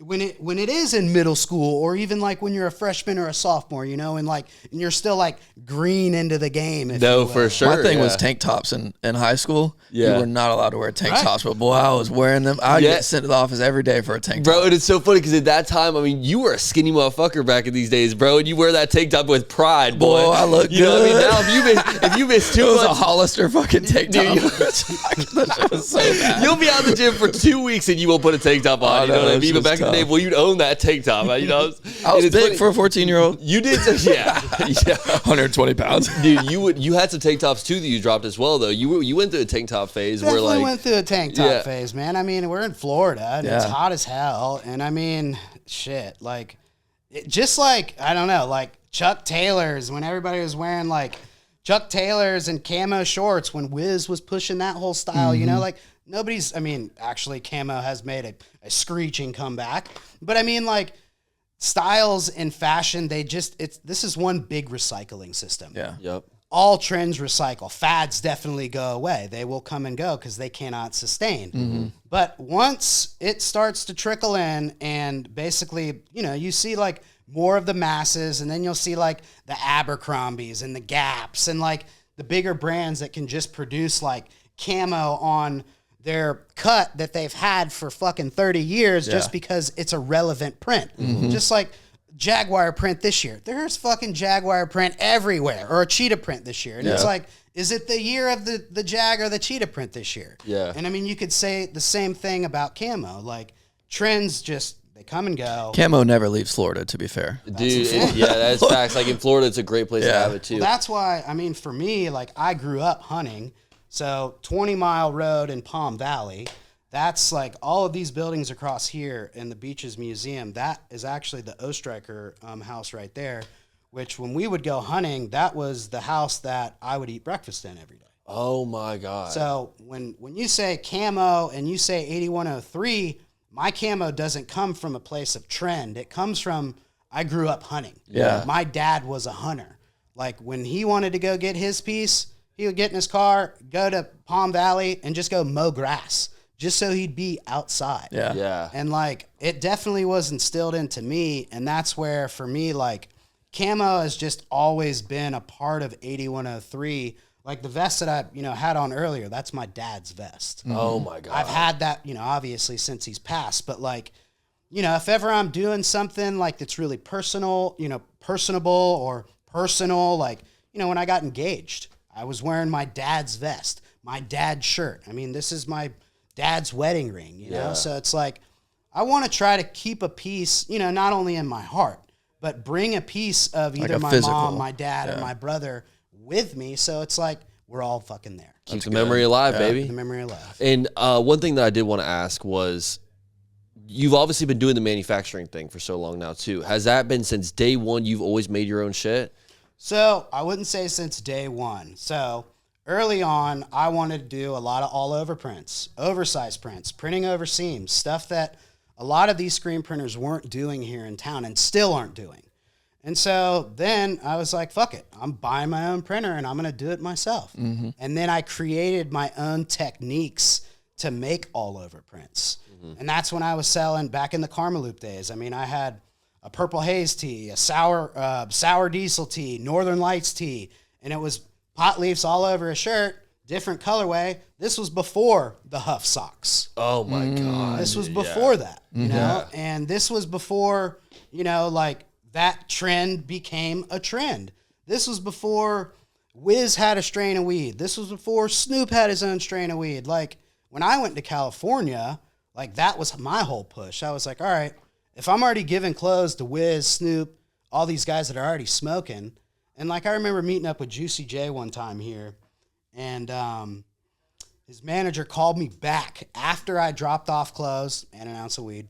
when it is in middle school or even like when you're a freshman or a sophomore, you know, and you're still like green into the game. No, for sure. My thing was tank tops in high school. Yeah. You were not allowed to wear tank tops, but boy, I was wearing them. I'd get sent to the office every day for a tank top. Bro, and it's so funny because at that time, I mean, you were a skinny motherfucker back in these days, bro, and you wear that tank top with pride, boy. I look good. You know what I mean? Now, if you miss too much. It was a Hollister fucking tank top. That shit was so bad. You'll be out of the gym for 2 weeks and you won't put a tank top on. You know what I mean? But back in the day, well, you'd own that tank top. You know, I was big funny. For a 14-year-old. You did, yeah. 120 pounds. Dude, you had some tank tops too that you dropped as well, though. You went through a tank top phase Definitely where like went through a tank top phase, man. I mean, we're in Florida and it's hot as hell, and I mean, shit, like, just like I don't know, like Chuck Taylors when everybody was wearing like Chuck Taylors and camo shorts when Wiz was pushing that whole style, you know, like. Nobody's, I mean, actually, camo has made a screeching comeback. But I mean, like, styles and fashion, this is one big recycling system. Yeah. Yep. All trends recycle. Fads definitely go away. They will come and go because they cannot sustain. Mm-hmm. But once it starts to trickle in and basically, you know, you see like more of the masses and then you'll see like the Abercrombies and the Gaps and like the bigger brands that can just produce like camo on their cut that they've had for fucking 30 years just because it's a relevant print. Mm-hmm. Just like Jaguar print this year. There's fucking Jaguar print everywhere, or a cheetah print this year. And it's like, is it the year of the Jag or the cheetah print this year? Yeah. And I mean, you could say the same thing about camo. Like, trends just, they come and go. Camo never leaves Florida, to be fair. Dude, that's facts. Like, in Florida, it's a great place to have it, too. Well, that's why, I mean, for me, like, I grew up hunting. So 20 Mile Road in Palm Valley, that's like all of these buildings across here in the Beaches Museum. That is actually the Oestreicher house right there, which when we would go hunting, that was the house that I would eat breakfast in every day. Oh my God. So when you say camo and you say 8103, my camo doesn't come from a place of trend. It comes from, I grew up hunting. Yeah. My dad was a hunter. Like when he wanted to go get his piece, he would get in his car, go to Palm Valley and just go mow grass just so he'd be outside. Yeah. Yeah. And like, it definitely was instilled into me. And that's where for me, like camo has just always been a part of 8103. Like the vest that I, had on earlier, that's my dad's vest. Oh my God. I've had that, obviously since he's passed, but like, if ever I'm doing something like that's really personal, personable or personal, like, when I got engaged, I was wearing my dad's vest, my dad's shirt. I mean, this is my dad's wedding ring, you know? So it's like, I want to try to keep a piece, not only in my heart, but bring a piece of either like my physical. mom, my dad, or my brother with me. So it's like, we're all fucking there. Keep the memory alive, baby. The memory alive. And one thing that I did want to ask was, you've obviously been doing the manufacturing thing for so long now too. Has that been since day one? You've always made your own shit? So I wouldn't say since day one. So early on, I wanted to do a lot of all over prints, oversized prints, printing over seams, stuff that a lot of these screen printers weren't doing here in town and still aren't doing. And so then I was like, fuck it. I'm buying my own printer and I'm going to do it myself. Mm-hmm. And then I created my own techniques to make all over prints. Mm-hmm. And that's when I was selling back in the Karmaloop days. I mean, I had a purple haze tee, a sour diesel tee, Northern Lights tee, and it was pot leaves all over a shirt, different colorway. This was before the Huff socks. Oh my God. This was before that, you know? And this was before, like that trend became a trend. This was before Wiz had a strain of weed. This was before Snoop had his own strain of weed. Like when I went to California, like that was my whole push. I was like, all right, if I'm already giving clothes to Wiz, Snoop, all these guys that are already smoking, and like I remember meeting up with Juicy J one time here, and his manager called me back after I dropped off clothes and an ounce of weed.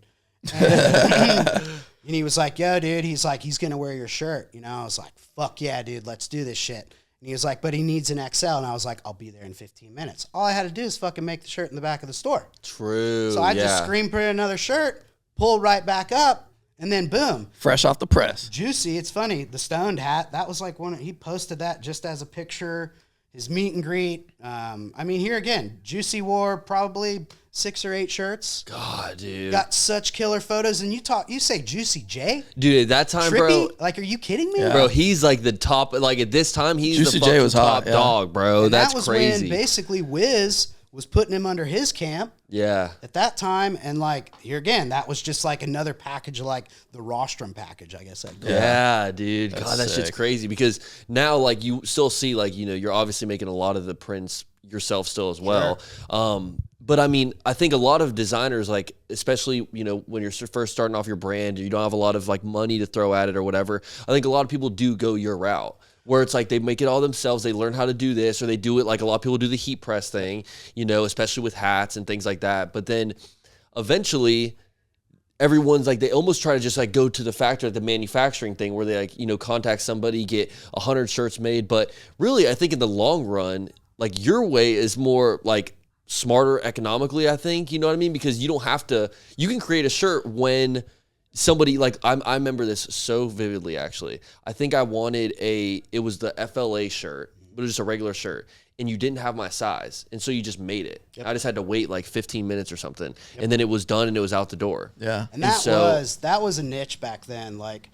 And he was like, yo, dude, he's like, he's going to wear your shirt. I was like, fuck yeah, dude, let's do this shit. And he was like, but he needs an XL. And I was like, I'll be there in 15 minutes. All I had to do is fucking make the shirt in the back of the store. True. So I just screen printed another shirt, pulled right back up, and then boom. Fresh off the press. Juicy, it's funny, the stoned hat, that was like he posted that just as a picture, his meet and greet. I mean, here again, Juicy wore probably 6 or 8 shirts. God, dude. Got such killer photos. And you say Juicy J? Dude, at that time, Trippy? bro. Like, are you kidding me? Yeah. Bro, he's like the top, like at this time, he's Juicy the J was top hot, yeah. dog, bro. And That's that was crazy. when basically Wiz was putting him under his camp. Yeah. At that time, and like here again, that was just like another package, like the rostrum package, I guess. Yeah, dude. God, that shit's sick. crazy because now, like, you still see, like, you're obviously making a lot of the prints yourself still as well. Sure. But I mean, I think a lot of designers, like, especially, when you're first starting off your brand, you don't have a lot of like money to throw at it or whatever. I think a lot of people do go your route, where it's like they make it all themselves. They learn how to do this, or they do it like a lot of people do the heat press thing, especially with hats and things like that. But then eventually everyone's like, they almost try to just like go to the factory, the manufacturing thing, where they like, contact somebody, get 100 shirts made. But really, I think in the long run, like your way is more like smarter economically, I think, you know what I mean? Because you don't have to, you can create a shirt when somebody, like, I remember this so vividly, actually. I think I wanted it was the FLA shirt, but it was just a regular shirt, and you didn't have my size, and so you just made it. Yep. I just had to wait like 15 minutes or something, and then it was done, and it was out the door. Yeah. And that was a niche back then. Like,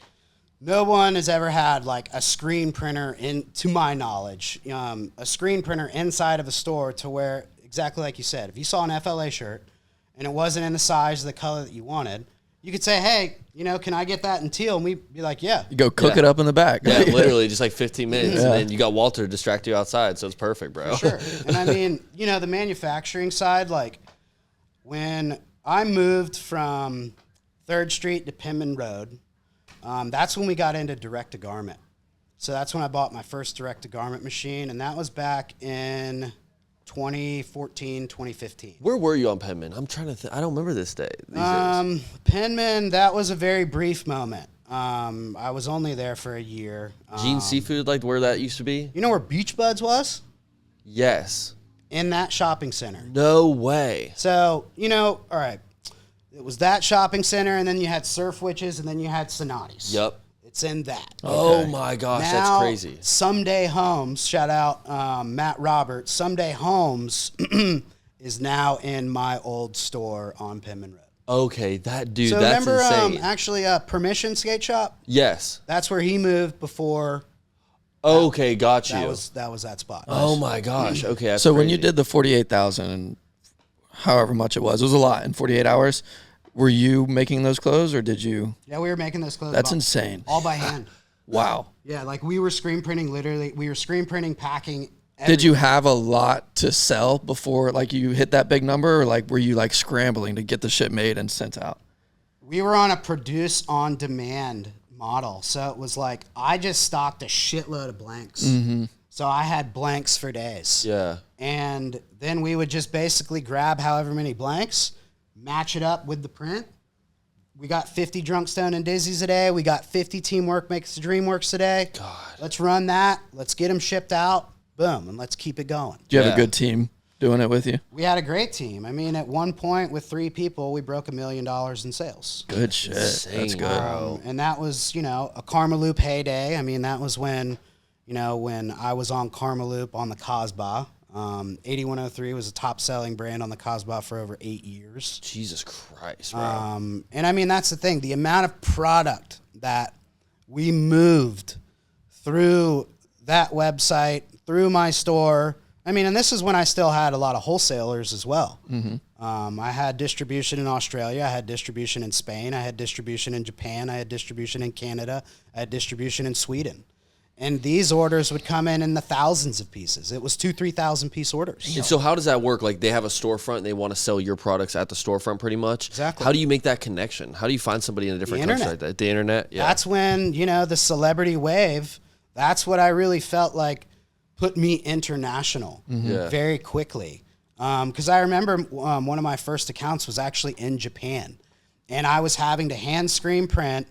no one has ever had like a screen printer, to my knowledge, a screen printer inside of a store to where, exactly like you said, if you saw an FLA shirt and it wasn't in the size or the color that you wanted, you could say, hey, can I get that in teal? And we'd be like, yeah. You go cook it up in the back. Yeah, literally just like 15 minutes. And then you got Walter to distract you outside. So it's perfect, bro. For sure. And I mean, the manufacturing side, like when I moved from 3rd Street to Penman Road, that's when we got into direct-to-garment. So that's when I bought my first direct-to-garment machine. And that was back in 2014, 2015. Where were you on Penman? I'm trying to think. I don't remember this day. Penman, that was a very brief moment. I was only there for a year. Gene Seafood, like where that used to be? You know where Beach Buds was? Yes. In that shopping center. No way. So, all right. It was that shopping center, and then you had Surf Witches, and then you had Sonatis. Yep. It's in that. Oh, my gosh. Now, that's crazy. Someday Homes, shout out Matt Roberts, Someday Homes is now in my old store on Penman Road. Okay, that's remember, insane. actually, Permission Skate Shop? Yes. That's where he moved before. Okay, got you. That was that spot. Oh my gosh. Okay. That's so crazy. when you did the 48,000 and however much it was a lot in 48 hours. Were you making those clothes or did you? Yeah, we were making those clothes. That's insane. All by hand. Wow. Yeah, like we were screen printing. Literally, we were screen printing, packing. Did you have a lot to sell before like you hit that big number, or like were you like scrambling to get the shit made and sent out? We were on a produce on demand model, so it was like I just stocked a shitload of blanks. Mm-hmm. So I had blanks for days. Yeah. And then we would just basically grab however many blanks, match it up with the print. We got 50 Drunk, Stone, and Dizzies a day. We got 50 Teamwork Makes the Dream Works a day. God. Let's run that. Let's get them shipped out. Boom. And let's keep it going. Do you have a good team doing it with you? We had a great team. I mean, at one point with 3 people, we broke $1 million in sales. Good shit. Insane, That's good. And that was, a Karma Loop heyday. I mean, that was when, when I was on Karma Loop on the Casbah. 8103 was a top-selling brand on the Casbah for over 8 years. Jesus Christ, bro. And I mean, that's the thing. The amount of product that we moved through that website, through my store. I mean, and this is when I still had a lot of wholesalers as well. Mm-hmm. I had distribution in Australia. I had distribution in Spain. I had distribution in Japan. I had distribution in Canada. I had distribution in Sweden. And these orders would come in the thousands of pieces. It was 2,000-3,000 piece orders. And so how does that work? Like they have a storefront and they want to sell your products at the storefront pretty much? Exactly. How do you make that connection? How do you find somebody in a different country like that? The internet? Yeah. That's when, the celebrity wave, that's what I really felt like put me international very quickly. Because I remember one of my first accounts was actually in Japan. And I was having to hand screen print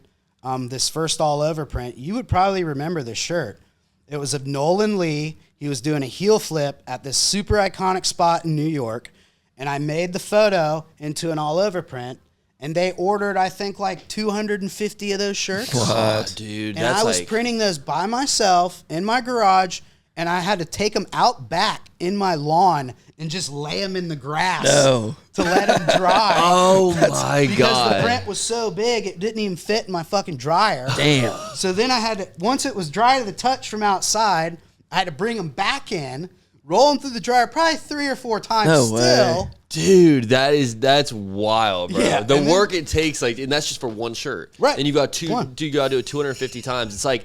this first all-over print. You would probably remember this shirt. It was of Nolan Lee. He was doing a heel flip at this super iconic spot in New York, and I made the photo into an all-over print, and they ordered, I think, like 250 of those shirts. What? Dude, and I was printing those by myself in my garage, and I had to take them out back in my lawn and just lay them in the grass to let them dry. Oh, my God. Because the print was so big, it didn't even fit in my fucking dryer. Damn. So then I had to, once it was dry to the touch from outside, I had to bring them back in, roll them through the dryer probably 3 or 4 times still. Dude, that's wild, bro. Yeah, the work it takes, and that's just for one shirt. Right. And you got you got to do it 250 times. It's like,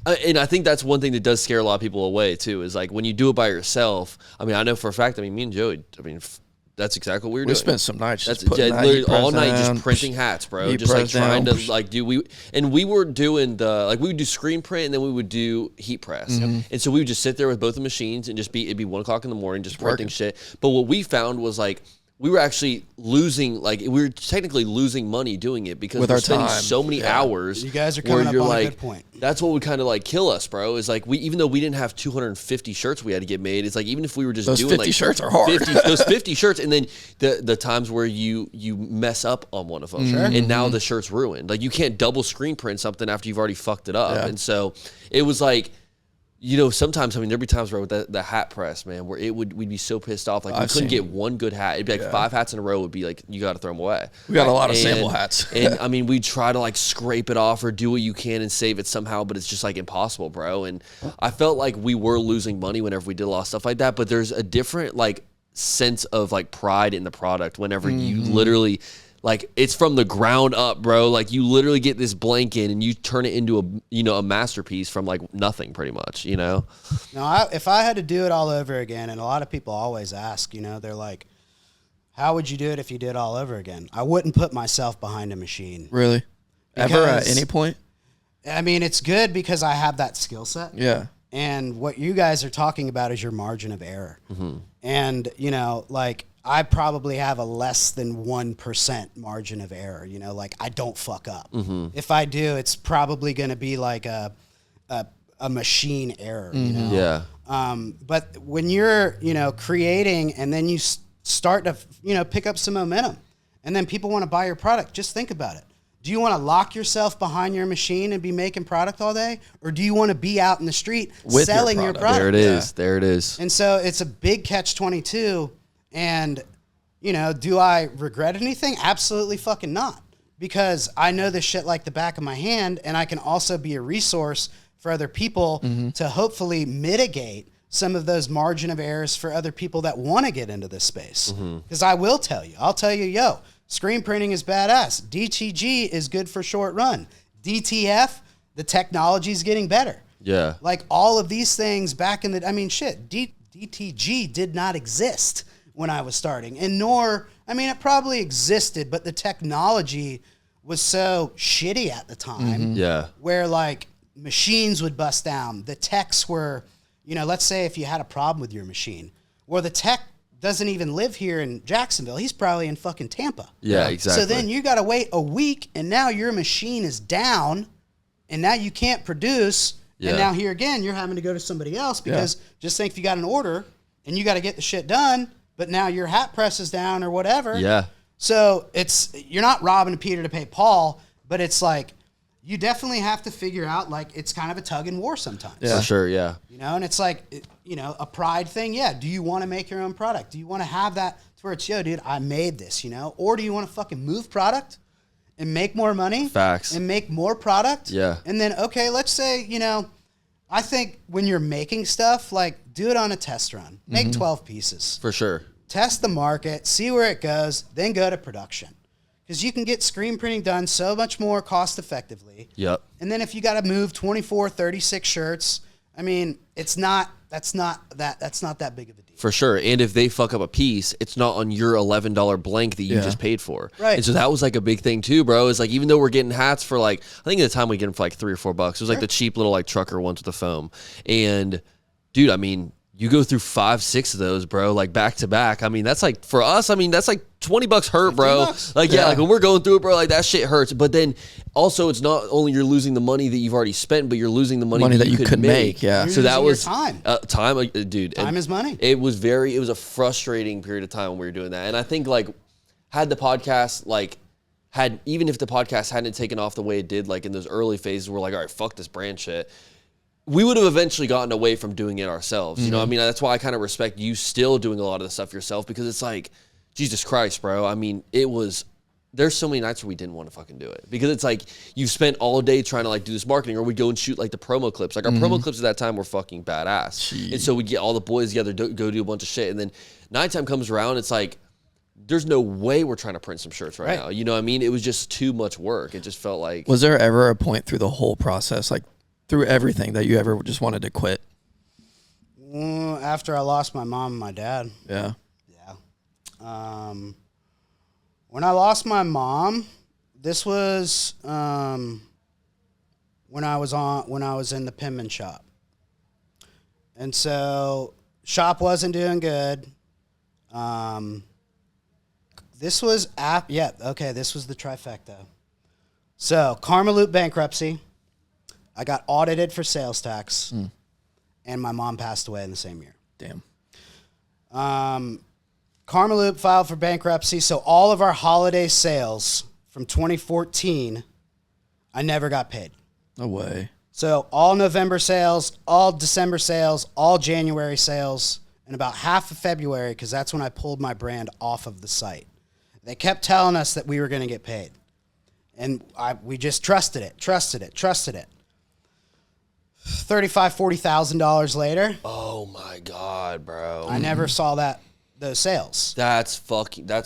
and I think that's one thing that does scare a lot of people away too. Is like when you do it by yourself. I mean, I know for a fact. I mean, me and Joey. I mean, that's exactly what we were doing. We spent some nights That's just putting literally all night just printing hats, bro. Just like trying to like do we were doing we would do screen print and then we would do heat press. And so we would just sit there with both the machines and just it'd be 1 o'clock in the morning just printing shit. But what we found was like we were actually losing, we were technically losing money doing it because we're spending so many hours. You guys are coming up on a good point. That's what would kind of like kill us, bro. Is like even though we didn't have 250 shirts we had to get made, it's like even if we were just those doing 50 like shirts are hard. Those 50 shirts, and then the times where you mess up on one of them, and now the shirt's ruined. Like you can't double screen print something after you've already fucked it up, and so it was like. Sometimes, there'd be times where with the hat press, man, where we'd be so pissed off. Like, we couldn't get one good hat. It'd be like 5 hats in a row would be like, you got to throw them away. We got a lot of sample hats. And, I mean, we'd try to, scrape it off or do what you can and save it somehow, but it's just, impossible, bro. And I felt like we were losing money whenever we did a lot of stuff like that, but there's a different, sense of, pride in the product whenever you literally... it's from the ground up, bro. You literally get this blanket and you turn it into a masterpiece from nothing, pretty much. Now, if I had to do it all over again, and a lot of people always ask, they're like, "How would you do it if you did all over again?" I wouldn't put myself behind a machine. Really? Ever at any point? I mean, it's good because I have that skill set. Yeah. And what you guys are talking about is your margin of error. And I probably have a less than 1% margin of error. I don't fuck up. If I do, it's probably going to be a a machine error, you know? Yeah. But when you're, creating and then you start to, pick up some momentum and then people want to buy your product, just think about it. Do you want to lock yourself behind your machine and be making product all day? Or do you want to be out in the street with selling your product? There it is. There it is. And so it's a big catch-22. And, do I regret anything? Absolutely fucking not. Because I know this shit like the back of my hand, and I can also be a resource for other people to hopefully mitigate some of those margin of errors for other people that want to get into this space. Because I'll tell you, screen printing is badass. DTG is good for short run. DTF, the technology is getting better. Yeah. Like all of these things back in DTG did not exist when I was starting. And it probably existed, but the technology was so shitty at the time. Yeah. Where like machines would bust down. The techs were, let's say if you had a problem with your machine, or the tech doesn't even live here in Jacksonville. He's probably in fucking Tampa. Yeah, exactly. So then you got to wait a week, and now your machine is down, and now you can't produce. Yeah. And now here again, you're having to go to somebody else because just think if you got an order and you got to get the shit done, but now your hat press is down or whatever. Yeah. So you're not robbing Peter to pay Paul, but it's like you definitely have to figure out, like, it's kind of a tug and war sometimes. Yeah. For sure, yeah. And it's like, a pride thing. Yeah. Do you want to make your own product? Do you want to have that to where it's, dude, I made this, Or do you want to fucking move product and make more money? Facts. And make more product? Yeah. And then, okay, let's say, I think when you're making stuff, like, do it on a test run. Make 12 pieces. For sure. Test the market, see where it goes, then go to production. Because you can get screen printing done so much more cost effectively. Yep. And then if you got to move 24, 36 shirts, that's not that big of a deal. For sure. And if they fuck up a piece, it's not on your $11 blank that you just paid for. Right. And so that was like a big thing too, bro. It's like, even though we're getting hats for like, I think at the time we get them for like $3 or $4. It was like the cheap little like trucker ones with the foam. And dude, you go through 5-6 of those, bro, like back to back. That's like, for us, that's like $20 hurt, bro. $15. Like, yeah, like when we're going through it, bro, like that shit hurts. But then also it's not only you're losing the money that you've already spent, but you're losing the money that you could make. Yeah. You're So that was time. Dude. Time is money. It was a frustrating period of time when we were doing that. And I think like even if the podcast hadn't taken off the way it did, like in those early phases, we're like, all right, fuck this brand shit. We would have eventually gotten away from doing it ourselves. You know what I mean? That's why I kind of respect you still doing a lot of the stuff yourself, because it's like, Jesus Christ, bro. There's so many nights where we didn't want to fucking do it, because it's like you've spent all day trying to like do this marketing, or we go and shoot like the promo clips. Like our promo clips at that time were fucking badass. Jeez. And so we get all the boys together, go do a bunch of shit. And then nighttime comes around, it's like, there's no way we're trying to print some shirts right now. You know what I mean? It was just too much work. It just felt like. Was there ever a point through the whole process, like through everything, that you ever just wanted to quit? After I lost my mom and my dad. Yeah. Yeah. When I lost my mom, this was when I was in the Penman shop. And so shop wasn't doing good. This was this was the trifecta. So Karmaloop bankruptcy. I got audited for sales tax, and my mom passed away in the same year. Damn. Karmaloop filed for bankruptcy, so all of our holiday sales from 2014, I never got paid. No way. So all November sales, all December sales, all January sales, and about half of February, because that's when I pulled my brand off of the site. They kept telling us that we were going to get paid, and we just trusted it. $35,000-$40,000 later. Oh my God, bro. I never saw those sales. That's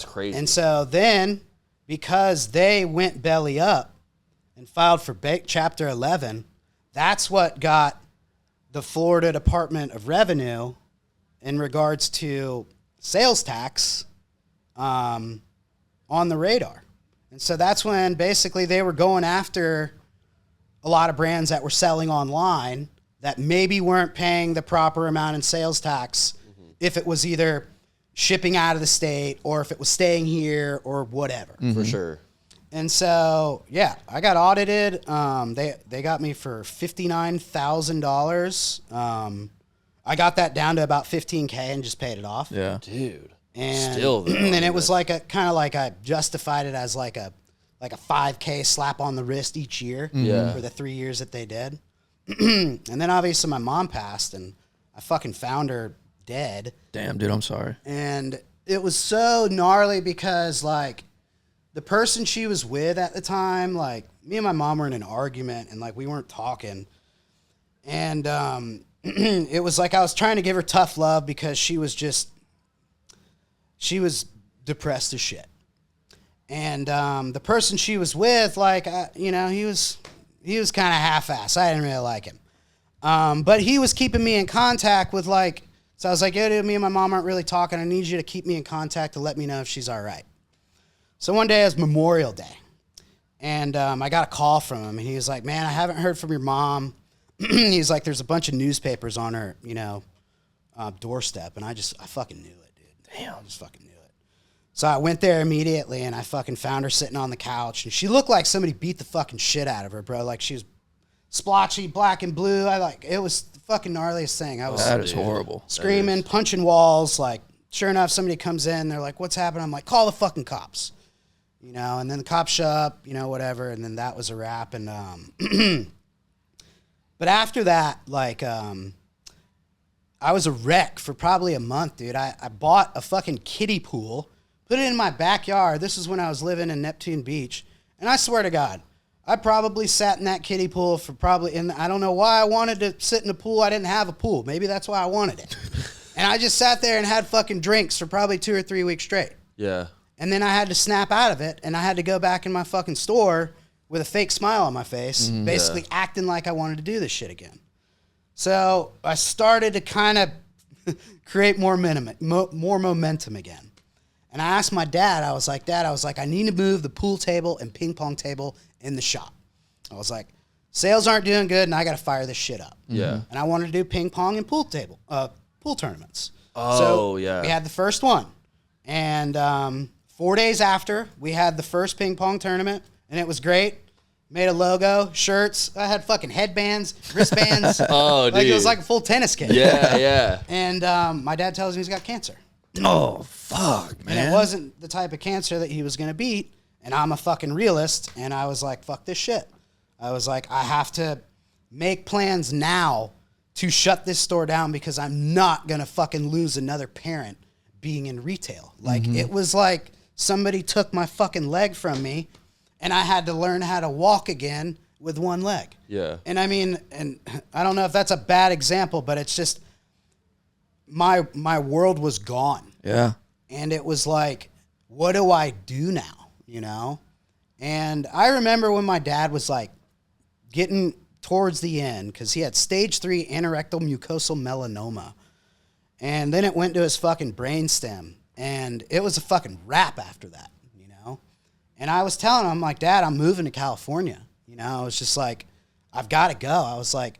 crazy. And so then, because they went belly up and filed for Chapter 11, that's what got the Florida Department of Revenue in regards to sales tax on the radar. And so that's when basically they were going after a lot of brands that were selling online that maybe weren't paying the proper amount in sales tax if it was either shipping out of the state or if it was staying here or whatever. For sure. And so, yeah, I got audited. They got me for $59,000. I got that down to about $15K and just paid it off. Yeah, dude. And still, though, and it was like a kind of like I justified it as like a $5K slap on the wrist each year for the 3 years that they did. And then obviously my mom passed, and I fucking found her dead. Damn, dude, I'm sorry. And it was so gnarly because like the person she was with at the time, like me and my mom were in an argument and like we weren't talking. And it was like I was trying to give her tough love because she was depressed as shit. And the person she was with, like, he was kind of half-assed. I didn't really like him. But he was keeping me in contact with, like, so I was like, yo, dude, me and my mom aren't really talking. I need you to keep me in contact to let me know if she's all right. So one day it was Memorial Day. And I got a call from him. And he was like, man, I haven't heard from your mom. He's like, there's a bunch of newspapers on her, doorstep. And I fucking knew it, dude. Damn. I just fucking knew it. So I went there immediately, and I fucking found her sitting on the couch. And she looked like somebody beat the fucking shit out of her, bro. Like, she was splotchy, black and blue. It was the fucking gnarliest thing. That is horrible. Screaming, punching walls. Like, sure enough, somebody comes in. They're like, what's happening? I'm like, call the fucking cops. And then the cops show up, whatever. And then that was a wrap. And, but after that, like, I was a wreck for probably a month, dude. I bought a fucking kiddie pool, put it in my backyard. This is when I was living in Neptune Beach. And I swear to God, I probably sat in that kiddie pool for I don't know why I wanted to sit in a pool. I didn't have a pool. Maybe that's why I wanted it. And I just sat there and had fucking drinks for probably 2 or 3 weeks straight. Yeah. And then I had to snap out of it, and I had to go back in my fucking store with a fake smile on my face, basically acting like I wanted to do this shit again. So I started to kind of create more momentum again. And I asked my dad, I was like, I need to move the pool table and ping pong table in the shop. I was like, sales aren't doing good, and I got to fire this shit up. Yeah. And I wanted to do ping pong and pool tournaments. Oh, so yeah. We had the first one. And 4 days after, we had the first ping pong tournament, and it was great. Made a logo, shirts. I had fucking headbands, wristbands. Oh, dude. Like it was like a full tennis kit. Yeah, yeah. And my dad tells me he's got cancer. Oh, fuck, man. And it wasn't the type of cancer that he was going to beat. And I'm a fucking realist. And I was like, fuck this shit. I was like, I have to make plans now to shut this store down because I'm not going to fucking lose another parent being in retail. Like, it was like somebody took my fucking leg from me, and I had to learn how to walk again with one leg. Yeah. And I mean, and I don't know if that's a bad example, but it's just my world was gone. Yeah. And it was like, what do I do now? And I remember when my dad was like getting towards the end, because he had stage 3 anorectal mucosal melanoma. And then it went to his fucking brainstem. And it was a fucking wrap after that, And I was telling him, I'm like, Dad, I'm moving to California. I was just like, I've got to go. I was like,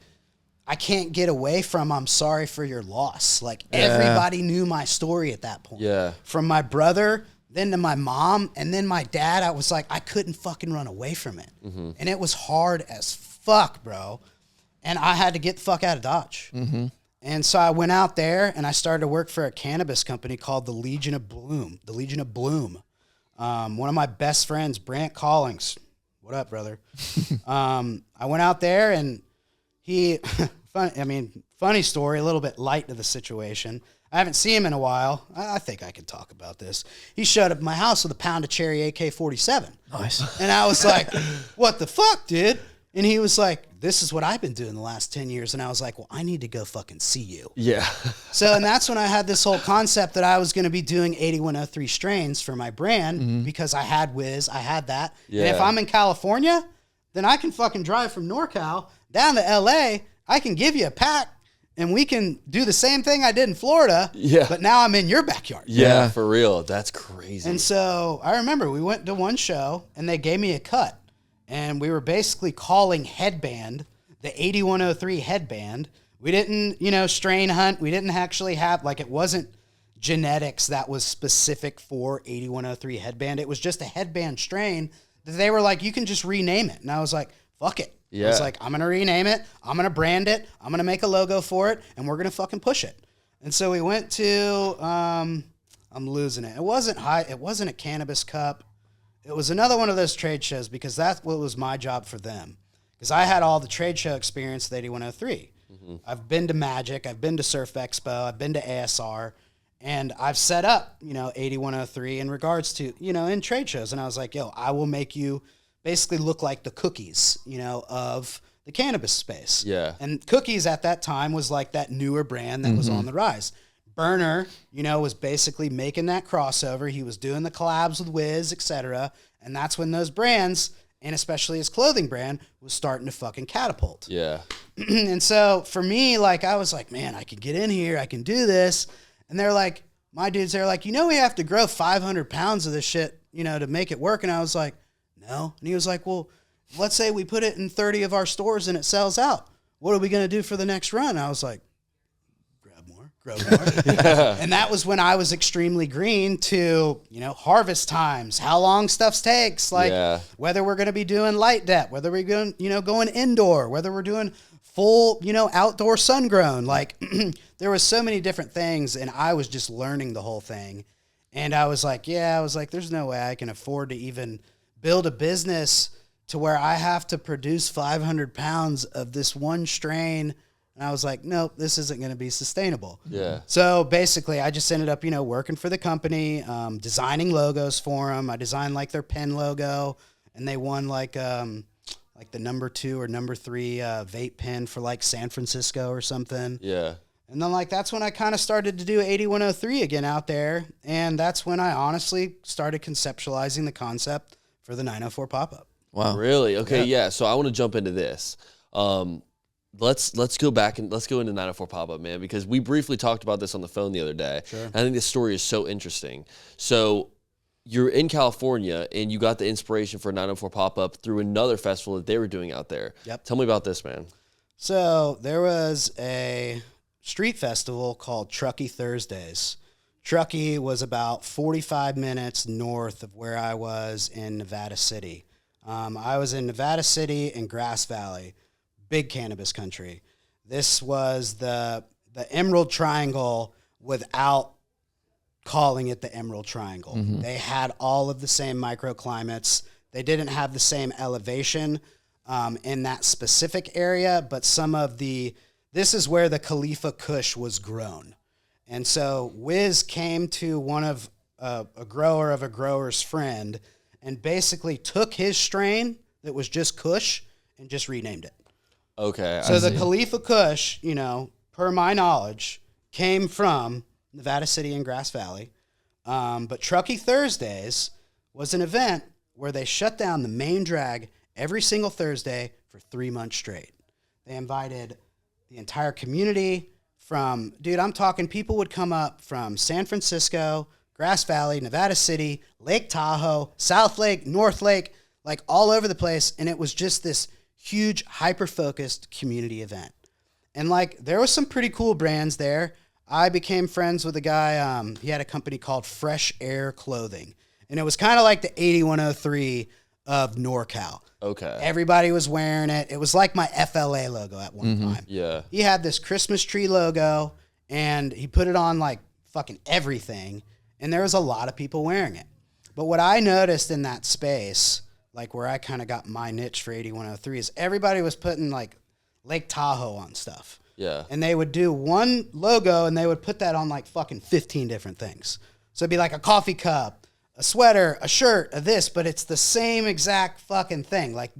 I can't get away from I'm sorry for your loss. Like, everybody knew my story at that point. Yeah. From my brother, then to my mom, and then my dad. I was like, I couldn't fucking run away from it. And it was hard as fuck, bro. And I had to get the fuck out of Dodge. And so I went out there and I started to work for a cannabis company called the Legion of Bloom. One of my best friends, Brant Collings. What up, brother? I went out there and he, funny story, a little bit light to the situation. I haven't seen him in a while. I think I can talk about this. He showed up at my house with a pound of cherry AK-47. Nice. And I was like, what the fuck, dude? And he was like, this is what I've been doing the last 10 years. And I was like, well, I need to go fucking see you. Yeah. So, and that's when I had this whole concept that I was going to be doing 8103 strains for my brand because I had Wiz, I had that. Yeah. And if I'm in California, then I can fucking drive from NorCal down to LA. I can give you a pack and we can do the same thing I did in Florida. Yeah. But now I'm in your backyard. Yeah, for real. That's crazy. And so I remember we went to one show and they gave me a cut. And we were basically calling headband the 8103 headband. We didn't, strain hunt. We didn't actually have, it wasn't genetics that was specific for 8103 headband. It was just a headband strain they were like, you can just rename it. And I was like, fuck it. Yeah. I was like, I'm going to rename it. I'm going to brand it. I'm going to make a logo for it. And we're going to fucking push it. And so we went to, I'm losing it. It wasn't a Cannabis Cup. It was another one of those trade shows because that's what was my job for them. Because I had all the trade show experience with 8103. Mm-hmm. I've been to Magic. I've been to Surf Expo. I've been to ASR. And I've set up, 8103 in regards to, in trade shows. And I was like, I will make you basically look like the Cookies, of the cannabis space. Yeah. And Cookies at that time was like that newer brand that was on the rise. Burner, was basically making that crossover. He was doing the collabs with Wiz, etc. And that's when those brands, and especially his clothing brand, was starting to fucking catapult. Yeah. And so for me, like, I was like, man, I can get in here. I can do this. And they're like, my dudes, they're like, we have to grow 500 pounds of this shit, to make it work. And I was like, no. And he was like, well, let's say we put it in 30 of our stores and it sells out. What are we going to do for the next run? And I was like, grow more. Yeah. And that was when I was extremely green to, harvest times, how long stuff takes, like whether we're going to be doing light depth, whether we're going, going indoor, whether we're doing full, outdoor sun grown. Like there was so many different things and I was just learning the whole thing. And I was like, there's no way I can afford to even build a business to where I have to produce 500 pounds of this one strain. And I was like, nope, this isn't going to be sustainable. Yeah. So basically I just ended up, working for the company, designing logos for them. I designed like their pen logo and they won like the number 2 or number 3 vape pen for like San Francisco or something. Yeah. And then like that's when I kind of started to do 8103 again out there. And that's when I honestly started conceptualizing the concept for the 904 pop-up. Wow. Really? Okay, yeah. So I want to jump into this. Let's go back and let's go into 904 pop-up, man, because we briefly talked about this on the phone the other day. Sure. I think this story is so interesting. So you're in California and you got the inspiration for 904 pop-up through another festival that they were doing out there. Yep. Tell me about this, man. So there was a street festival called Truckee Thursdays. Truckee was about 45 minutes north of where I was in Nevada City. I was in Nevada City and Grass Valley, big cannabis country. This was the Emerald Triangle without calling it the Emerald Triangle. Mm-hmm. They had all of the same microclimates. They didn't have the same elevation in that specific area, but this is where the Khalifa Kush was grown. And so Wiz came to one of a grower of a grower's friend and basically took his strain that was just Kush and just renamed it. Okay. So the Khalifa Kush, per my knowledge, came from Nevada City and Grass Valley. But Truckee Thursdays was an event where they shut down the main drag every single Thursday for 3 months straight. They invited the entire community from, I'm talking people would come up from San Francisco, Grass Valley, Nevada City, Lake Tahoe, South Lake, North Lake, like all over the place. And it was just this huge, hyper-focused community event. And like, there was some pretty cool brands there. I became friends with a guy, he had a company called Fresh Air Clothing. And it was kind of like the 8103 of NorCal. Okay. Everybody was wearing it. It was like my FLA logo at one time. Yeah. He had this Christmas tree logo, and he put it on like fucking everything. And there was a lot of people wearing it. But what I noticed in that space, like where I kind of got my niche for 8103, is everybody was putting like Lake Tahoe on stuff. Yeah. And they would do one logo and they would put that on like fucking 15 different things. So it'd be like a coffee cup, a sweater, a shirt, a this, but it's the same exact fucking thing. Like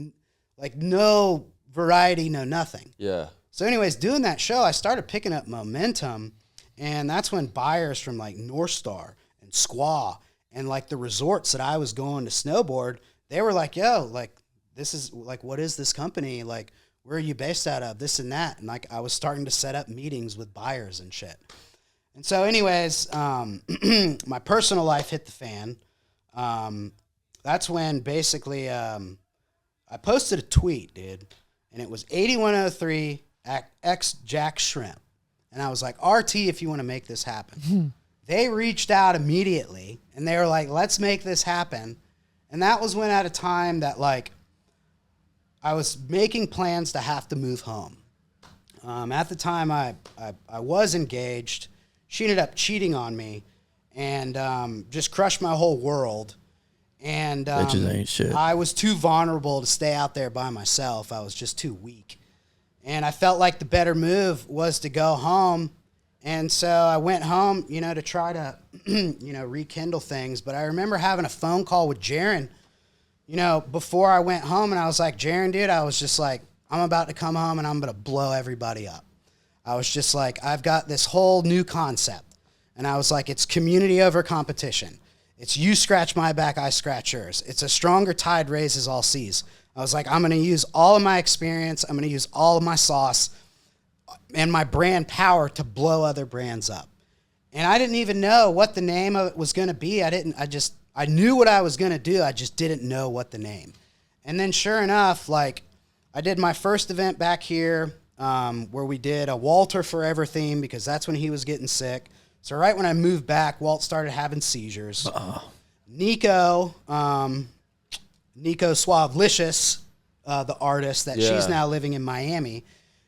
no variety, no nothing. Yeah. So anyways, doing that show, I started picking up momentum, and that's when buyers from like North Star and Squaw and like the resorts that I was going to snowboard, they were like, yo, like, this is like, what is this company? Like, where are you based out of? This and that. And like, I was starting to set up meetings with buyers and shit. And so anyways, my personal life hit the fan. That's when basically, I posted a tweet, dude, and it was 8103 X Jack Shrimp. And I was like, RT, if you want to make this happen. They reached out immediately and they were like, let's make this happen. And that was when at a time that like I was making plans to have to move home. At the time I was engaged. She ended up cheating on me and just crushed my whole world. And bitches ain't shit. I was too vulnerable to stay out there by myself. I was just too weak. And I felt like the better move was to go home. And so I went home, you know, to try to, you know, rekindle things. But I remember having a phone call with Jaron, you know, before I went home. And I was like, Jaron, dude, I was just like, I'm about to come home and I'm going to blow everybody up. I was just like, I've got this whole new concept. And I was like, it's community over competition. It's you scratch my back, I scratch yours. It's a stronger tide raises all seas. I was like, I'm going to use all of my experience. I'm going to use all of my sauce and my brand power to blow other brands up. And I didn't even know what the name of it was going to be. I knew what I was going to do. I just didn't know what the name. And then sure enough, like I did my first event back here where we did a Walter Forever theme because that's when he was getting sick. So right when I moved back, Walt started having seizures. Nico Suavelicious, the artist that she's now living in Miami,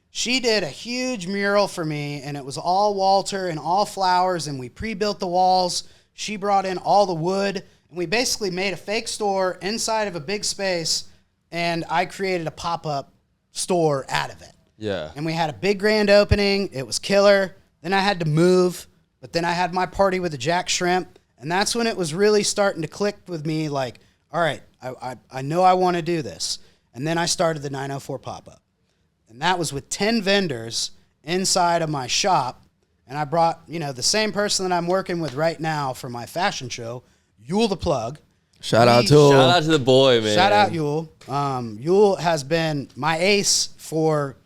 she did a huge mural for me, and it was all Walter and all flowers, and we pre-built the walls. She brought in all the wood, and we basically made a fake store inside of a big space, and I created a pop-up store out of it. Yeah. And we had a big grand opening. It was killer. Then I had to move, but then I had my party with the Jack Shrimp, and that's when it was really starting to click with me, like, all right, I know I want to do this. And then I started the 904 pop-up. And that was with 10 vendors inside of my shop. And I brought, you know, the same person that I'm working with right now for my fashion show, Yule the Plug. Shout out to the boy, man. Shout out Yule. Yule has been my ace for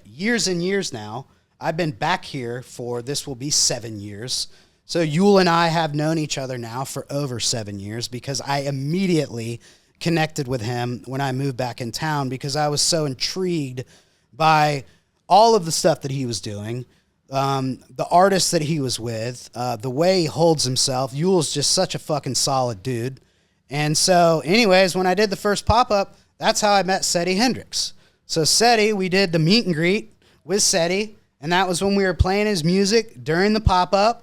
years and years now. I've been back here for, this will be 7 years. So Yule and I have known each other now for over 7 years because I immediately connected with him when I moved back in town because I was so intrigued by all of the stuff that he was doing, the artists that he was with, the way he holds himself. Yule's just such a fucking solid dude. And so anyways, when I did the first pop-up, that's how I met Seti Hendricks. So Seti, we did the meet and greet with Seti, and that was when we were playing his music during the pop-up.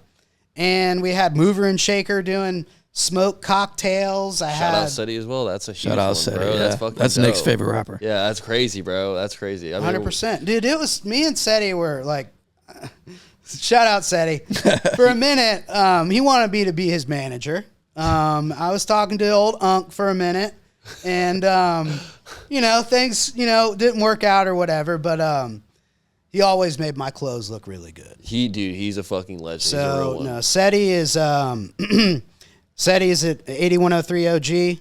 And we had Mover and Shaker doing smoke cocktails. Shout out Seti as well. That's a huge shout out one, Seti, bro. yeah. That's Nick's favorite rapper. Yeah, that's crazy, bro. That's crazy. I mean, 100%. Dude, it was me and Seti were like, shout out Seti. For a minute, he wanted me to be his manager. I was talking to old Unc for a minute. And, you know, things, you know, didn't work out or whatever. But he always made my clothes look really good. He's a fucking legend. So, he's a real one. no, Seti is Seti is at 8103 OG,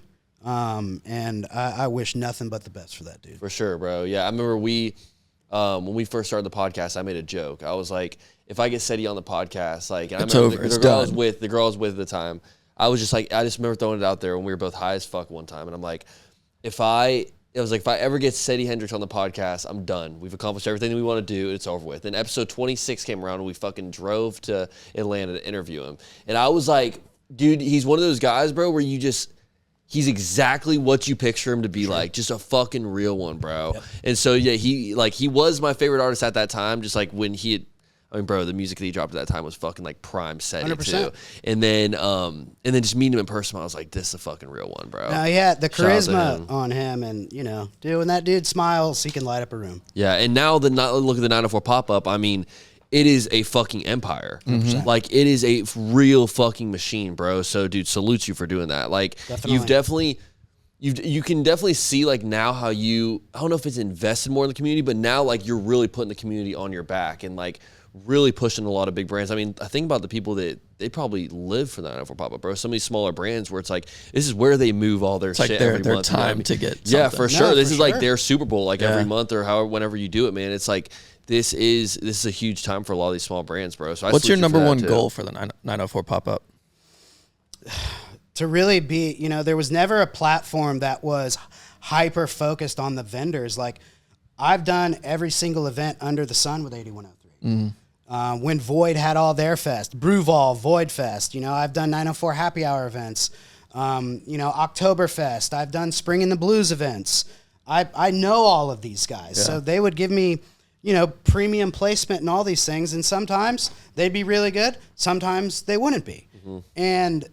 and I wish nothing but the best for that dude. For sure, bro. Yeah, I remember when we first started the podcast, I made a joke. I was like, if I get Seti on the podcast, like, and it's I remember over. the girl I was with at the time, I was just like, I just remember throwing it out there when we were both high as fuck one time, and I'm like, if I ever get Seti Hendricks on the podcast, I'm done. We've accomplished everything that we want to do. It's over with. Then episode 26 came around and we fucking drove to Atlanta to interview him. And I was like, dude, he's one of those guys, bro, where he's exactly what you picture him to be like. Just a fucking real one, bro. Yep. And so, yeah, he was my favorite artist at that time, just like when bro, the music that he dropped at that time was fucking like prime Seti 100%. too. And then just meeting him in person, I was like, this is a fucking real one, bro. No, yeah, the charisma on him, and you know, dude, when that dude smiles, he can light up a room. Yeah, and now look at the 904 pop-up. I mean, it is a fucking empire. Mm-hmm. Like, it is a real fucking machine, bro. So, dude, salutes you for doing that. Like, Definitely. you can definitely see, like, now how I don't know if it's invested more in the community, but now, like, you're really putting the community on your back and, like, really pushing a lot of big brands. I mean, I think about the people that they probably live for the 904 pop-up, bro. Some of these smaller brands where it's like, this is where they move all their shit every month. Their time to get something. Yeah, for sure. No, this for is sure. like their Super Bowl, like every month or whenever you do it, man. It's like, this is a huge time for a lot of these small brands, bro. So what's your number one goal for the 904 pop-up? To really be, you know, there was never a platform that was hyper focused on the vendors. Like, I've done every single event under the sun with 8103. Mm-hmm. When Void had all their fest, Brewval, Void Fest, you know, I've done 904 happy hour events. Oktoberfest. I've done Spring in the Blues events. I know all of these guys. So they would give me, premium placement and all these things. And sometimes they'd be really good. Sometimes they wouldn't be. And,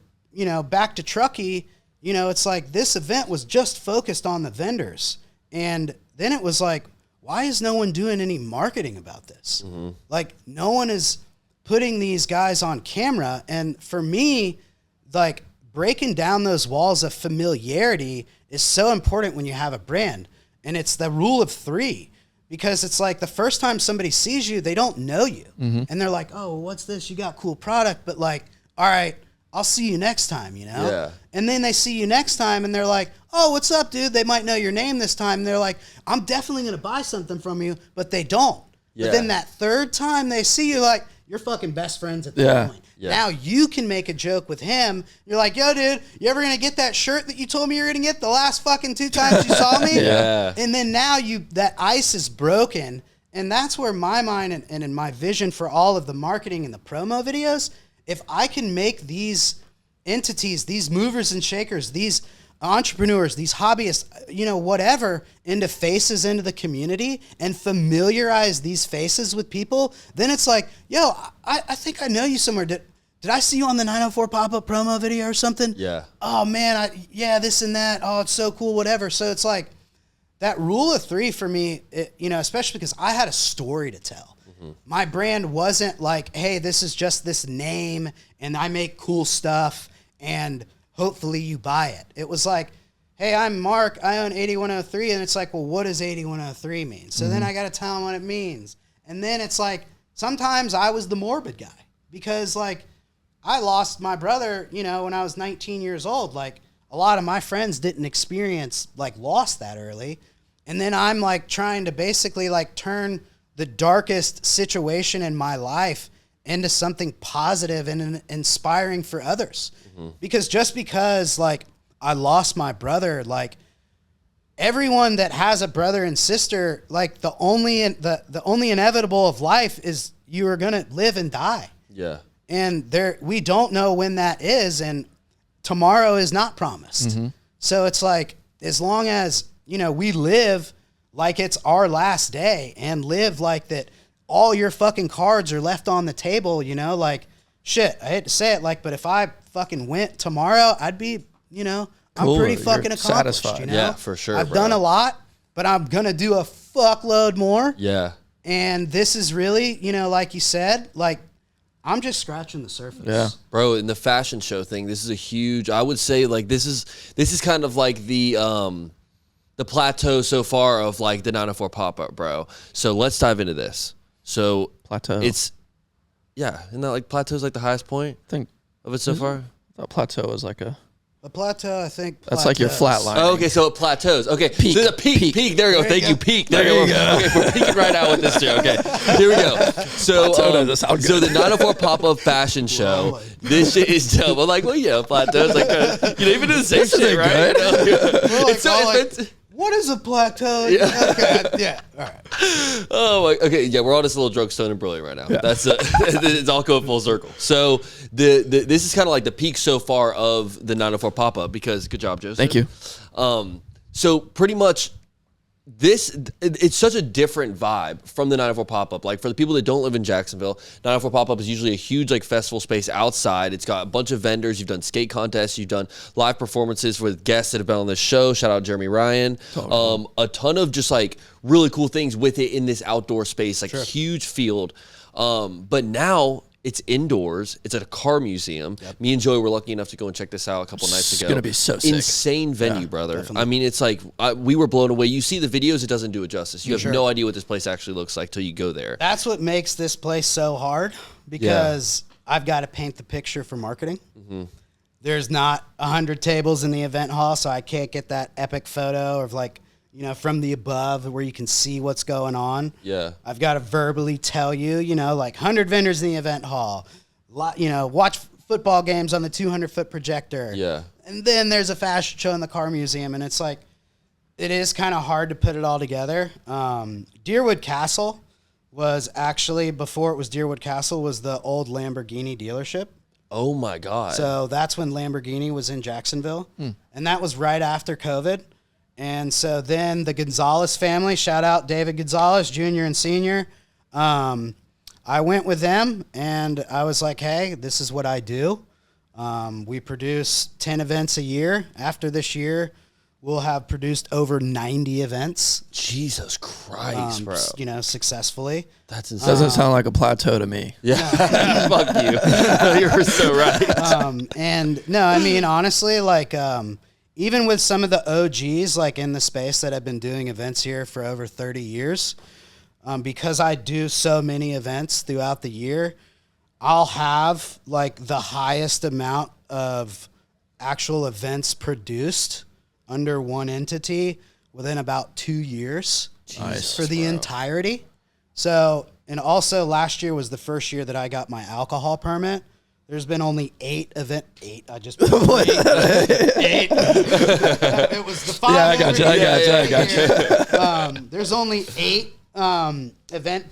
back to Truckee, it's like this event was just focused on the vendors. And then it was like, why is no one doing any marketing about this? Like, no one is putting these guys on camera. And for me, like, breaking down those walls of familiarity is so important when you have a brand. And it's the rule of 3, because it's like the first time somebody sees you, they don't know you. And they're like, oh, what's this? You got cool product. But like, all right, I'll see you next time, Yeah. And then they see you next time and they're like, oh, what's up, dude? They might know your name this time. And they're like, I'm definitely going to buy something from you, but they don't. Yeah. But then that third time they see you, like, you're fucking best friends at that point. Yeah. Now you can make a joke with him. You're like, yo, dude, you ever going to get that shirt that you told me you were going to get the last fucking 2 times you saw me? Yeah. And then now that ice is broken. And that's where my mind and in my vision for all of the marketing and the promo videos, if I can make these entities, these movers and shakers, these entrepreneurs, these hobbyists, whatever, into faces into the community and familiarize these faces with people, then it's like, yo, I think I know you somewhere. Did I see you on the 904 pop-up promo video or something? Yeah. Oh, man, this and that. Oh, it's so cool, whatever. So it's like that rule of 3 for me, especially because I had a story to tell. My brand wasn't like, hey, this is just this name and I make cool stuff and hopefully you buy it. It was like, hey, I'm Mark. I own 8103. And it's like, well, what does 8103 mean? So then I got to tell them what it means. And then it's like, sometimes I was the morbid guy because like I lost my brother, when I was 19 years old. Like a lot of my friends didn't experience like loss that early. And then I'm like trying to basically like turn the darkest situation in my life into something positive and inspiring for others. Because just because like I lost my brother, like everyone that has a brother and sister, like the only inevitable of life is you are going to live and die. Yeah. And we don't know when that is. And tomorrow is not promised. So it's like, as long as, we live like it's our last day and live like that all your fucking cards are left on the table, like shit, I hate to say it, like, but if I fucking went tomorrow, I'd be, Cool. I'm pretty fucking accomplished, satisfied. Yeah, for sure. I've done a lot, but I'm going to do a fuckload more. Yeah. And this is really, like you said, like I'm just scratching the surface. Yeah. Bro, in the fashion show thing, this is a huge, I would say like this is kind of like the plateau so far of like the 904 pop-up, bro. So let's dive into this. So Plateau. Isn't that like plateau's like the highest point I think of it so far? that plateau is like a... A plateau, I think. That's like your flat line. Oh, okay, so it plateaus. Okay, Peak. so there's a peak. There we go. Thank you, peak. There you you go. Okay, we're peaking right now with this too. Okay, here we go. So, Plateau doesn't sound so good. the 904 pop-up fashion show. This shit is dope. I'm like, well, yeah, plateaus like even do the same shit, right? What is a plateau? Yeah. Okay. Yeah. All right. Oh my. Okay. Yeah, we're all just a little drunk, stoned, and brilliant right now. Yeah. That's it's all going full circle. So this is kind of like the peak so far of the 904 pop-up because good job, Joseph. Thank you. So pretty much it's such a different vibe from the 904 pop-up. Like for the people that don't live in Jacksonville, 904 pop-up is usually a huge like festival space outside. It's got a bunch of vendors. You've done skate contests. You've done live performances with guests that have been on this show. Shout out Jeremy Ryan. Totally. A ton of just like really cool things with it in this outdoor space, like huge field. But now it's indoors. It's at a car museum. Yep. Me and Joey were lucky enough to go and check this out a couple nights ago. It's going to be so sick. Insane venue, brother. Definitely. I mean, it's like, we were blown away. You see the videos, it doesn't do it justice. You have no idea what this place actually looks like till you go there. That's what makes this place so hard because I've got to paint the picture for marketing. There's not 100 tables in the event hall, so I can't get that epic photo of like, from the above where you can see what's going on. Yeah. I've got to verbally tell you, like 100 vendors in the event hall, watch football games on the 200-foot projector. Yeah. And then there's a fashion show in the car museum, and it's like, it is kind of hard to put it all together. Deerwood Castle was actually, before it was Deerwood Castle, was the old Lamborghini dealership. Oh my God. So that's when Lamborghini was in Jacksonville. And that was right after COVID. And so then the Gonzalez family, shout out David Gonzalez, Jr. and Sr. I went with them and I was like, hey, this is what I do. We produce 10 events a year. After this year, we'll have produced over 90 events. Jesus Christ, bro. You know, successfully. That's insane. Doesn't sound like a plateau to me. Yeah. Fuck you. You're so right. And no, I mean, honestly, like, even with some of the OGs, like in the space that have been doing events here for over 30 years, because I do so many events throughout the year, I'll have like the highest amount of actual events produced under one entity within about 2 years for the entirety. So, and also last year was the first year that I got my alcohol permit. There's been only eight. I just eight. It was the 5. Yeah, I got you. There's only 8 event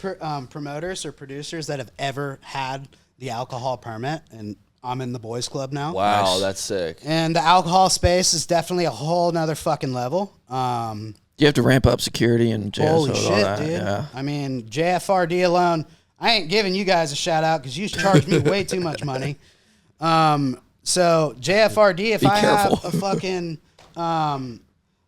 promoters or producers that have ever had the alcohol permit, and I'm in the boys club now. Wow, that's sick. And the alcohol space is definitely a whole nother fucking level. You have to ramp up security and JSO, Holy all shit, that. dude. Yeah. I mean, JFRD alone, I ain't giving you guys a shout out because you charge me way too much money. So JFRD, if I have a fucking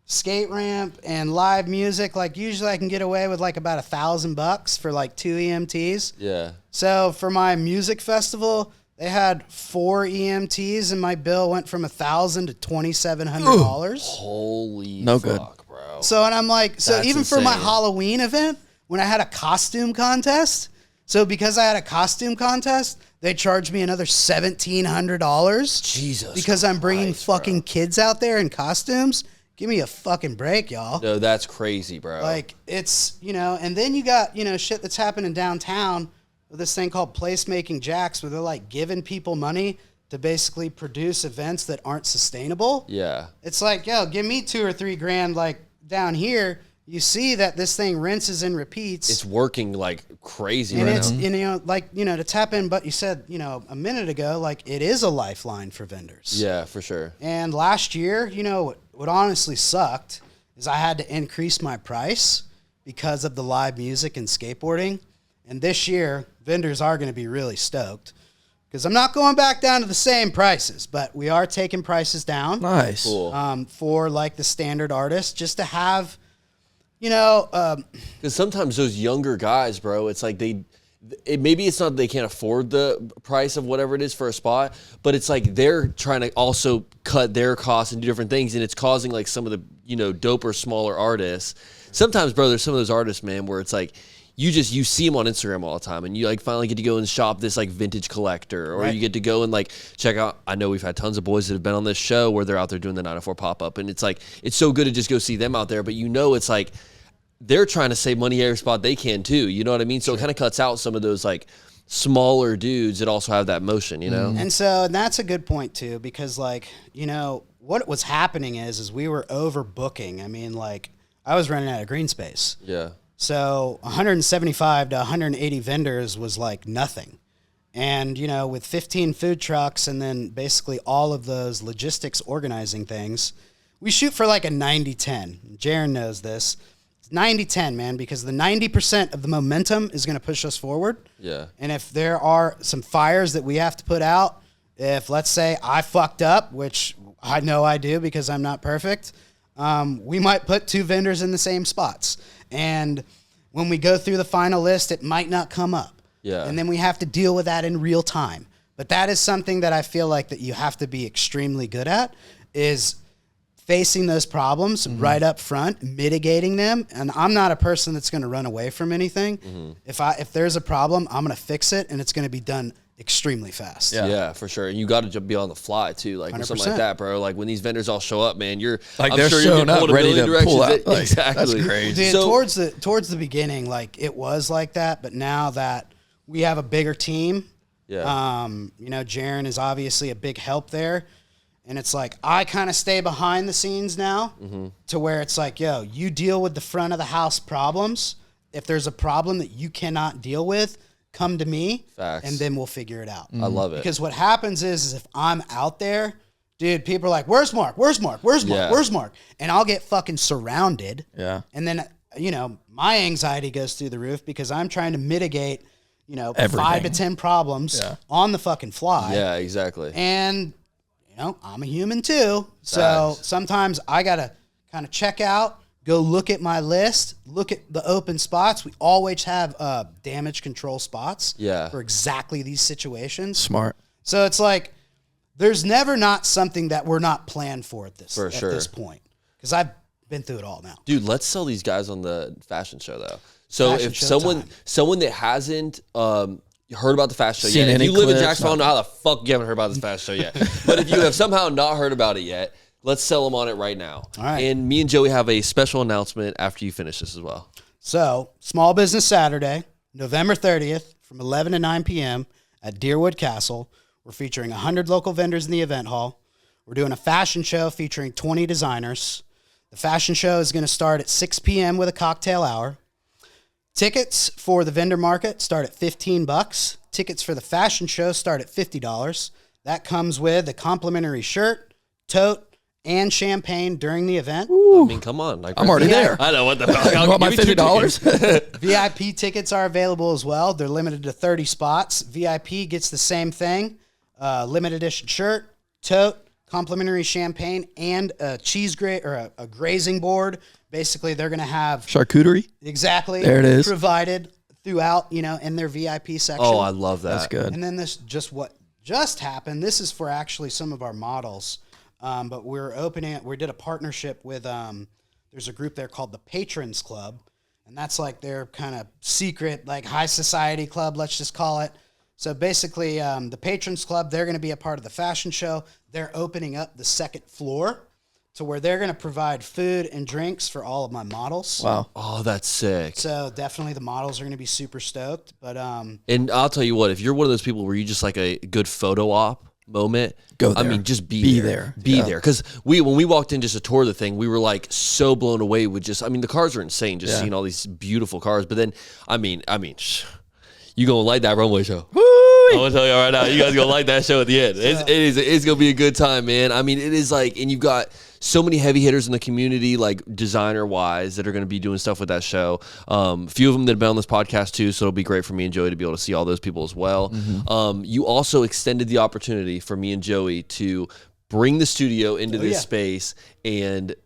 skate ramp and live music, like usually I can get away with like about $1,000 for like 2 EMTs. Yeah. So for my music festival, they had 4 EMTs and my bill went from $1,000 to $2,700. Holy No fuck, bro. So, and I'm like, so That's even for my insane. Halloween event, when I had a costume contest, so because I had a costume contest, they charged me another $1,700. Jesus Because I'm bringing Christ, fucking kids out there in costumes. Give me a fucking break, y'all. No, that's crazy, bro. Like, it's, you know, and then you got, you know, shit that's happening downtown with this thing called Placemaking Jacks, where they're like giving people money to basically produce events that aren't sustainable. Yeah. It's like, yo, give me $2 or $3 grand. Like down here, you see that this thing rinses and repeats. It's working like crazy and right it's, now. you know, like, you know, to tap in, but you said, you know, a minute ago, like it is a lifeline for vendors. Yeah, for sure. And last year, you know, what honestly sucked is I had to increase my price because of the live music and skateboarding. And this year, vendors are going to be really stoked because I'm not going back down to the same prices, but we are taking prices down. Nice. Cool. For like the standard artist, just to have, you know, Because sometimes those younger guys, bro, it's like maybe it's not they can't afford the price of whatever it is for a spot, but it's like they're trying to also cut their costs and do different things, and it's causing like some of the, you know, doper, smaller artists. Sometimes, bro, there's some of those artists, man, where it's like you see them on Instagram all the time, and you like finally get to go and shop this like vintage collector, or Right. you get to go and like check out. I know we've had tons of boys that have been on this show where they're out there doing the 904 pop up, and it's like it's so good to just go see them out there, but you know it's like they're trying to save money every spot they can too. You know what I mean? So it kind of cuts out some of those like smaller dudes that also have that motion, you know? and so and that's a good point too, because like, you know, what was happening is we were overbooking. I mean, like I was running out of green space. Yeah. So 175 to 180 vendors was like nothing. And, you know, with 15 food trucks and then basically all of those logistics organizing things, we shoot for like a 90-10. Jaron knows this. It's 90-10, man, because the 90% of the momentum is going to push us forward. Yeah. And if there are some fires that we have to put out, if let's say I fucked up, which I know I do because I'm not perfect, we might put 2 vendors in the same spots. And when we go through the final list, it might not come up. Yeah. And then we have to deal with that in real time. But that is something that I feel like that you have to be extremely good at, is facing those problems right up front, mitigating them. And I'm not a person that's going to run away from anything. If there's a problem, I'm going to fix it, and it's going to be done extremely fast. Yeah, for sure. And you got to be on the fly too, like with something like 100%. that, bro. Like when these vendors all show up, man, you're Like, I'm they're sure showing you're up pulled a ready million to pull directions. out. Like, Exactly. that's crazy. Dude, So towards the beginning, like it was like that, but now that we have a bigger team, yeah, you know, Jaron is obviously a big help there. And it's like, I kind of stay behind the scenes now to where it's like, yo, you deal with the front of the house problems. If there's a problem that you cannot deal with, come to me, Facts. and then we'll figure it out. I love it. Because what happens is if I'm out there, dude, people are like, where's Mark? Where's Mark? Where's Mark? Yeah. Where's Mark? And I'll get fucking surrounded. Yeah. And then, my anxiety goes through the roof because I'm trying to mitigate, Everything. 5 to 10 problems on the fucking fly. Yeah, exactly. And, I'm a human too. So sometimes I got to kind of check out, go look at my list, look at the open spots. We always have damage control spots for exactly these situations. Smart. So it's like there's never not something that we're not planned for at this point. Because I've been through it all now. Dude, let's sell these guys on the fashion show though. So Fashion if show someone that hasn't heard about the fashion show Seen yet, if any you live in clips, Jacksonville, I don't know how the fuck you haven't heard about this fashion show yet. But if you have somehow not heard about it yet, let's sell them on it right now. All right. And me and Joey have a special announcement after you finish this as well. So, Small Business Saturday, November 30th from 11 to 9 p.m. at Deerwood Castle. We're featuring 100 local vendors in the event hall. We're doing a fashion show featuring 20 designers. The fashion show is going to start at 6 p.m. with a cocktail hour. Tickets for the vendor market start at $15. Tickets for the fashion show start at $50. That comes with a complimentary shirt, tote, and champagne during the event. I mean, come on. I'm already there. I know what the fuck. You want my $50? VIP tickets are available as well. They're limited to 30 spots. VIP gets the same thing. Limited edition shirt, tote, complimentary champagne, and a a grazing board. Basically, they're going to have Charcuterie. exactly There it is. provided throughout, in their VIP section. Oh, I love that. That's good. And then what just happened. This is for actually some of our models, but we did a partnership with. There's a group there called the Patrons Club, and that's like their kind of secret, like high society club. Let's just call it. So basically, the Patrons Club, they're going to be a part of the fashion show. They're opening up the second floor to where they're going to provide food and drinks for all of my models. Wow. Oh, that's sick. So definitely the models are going to be super stoked. But And I'll tell you what, if you're one of those people where you just like a good photo op moment, Go there. I mean, just be there. Be there. Because when we walked in just to tour the thing, we were like so blown away with the cars are insane, just seeing all these beautiful cars. But then, you gonna like that runway show. I'm gonna tell you right now, you guys gonna like that show at the end. It's gonna be a good time, man. I mean, it is like, and you've got so many heavy hitters in the community, like designer wise, that are gonna be doing stuff with that show. A few of them that have been on this podcast too, so it'll be great for me and Joey to be able to see all those people as well. You also extended the opportunity for me and Joey to bring the studio into this space and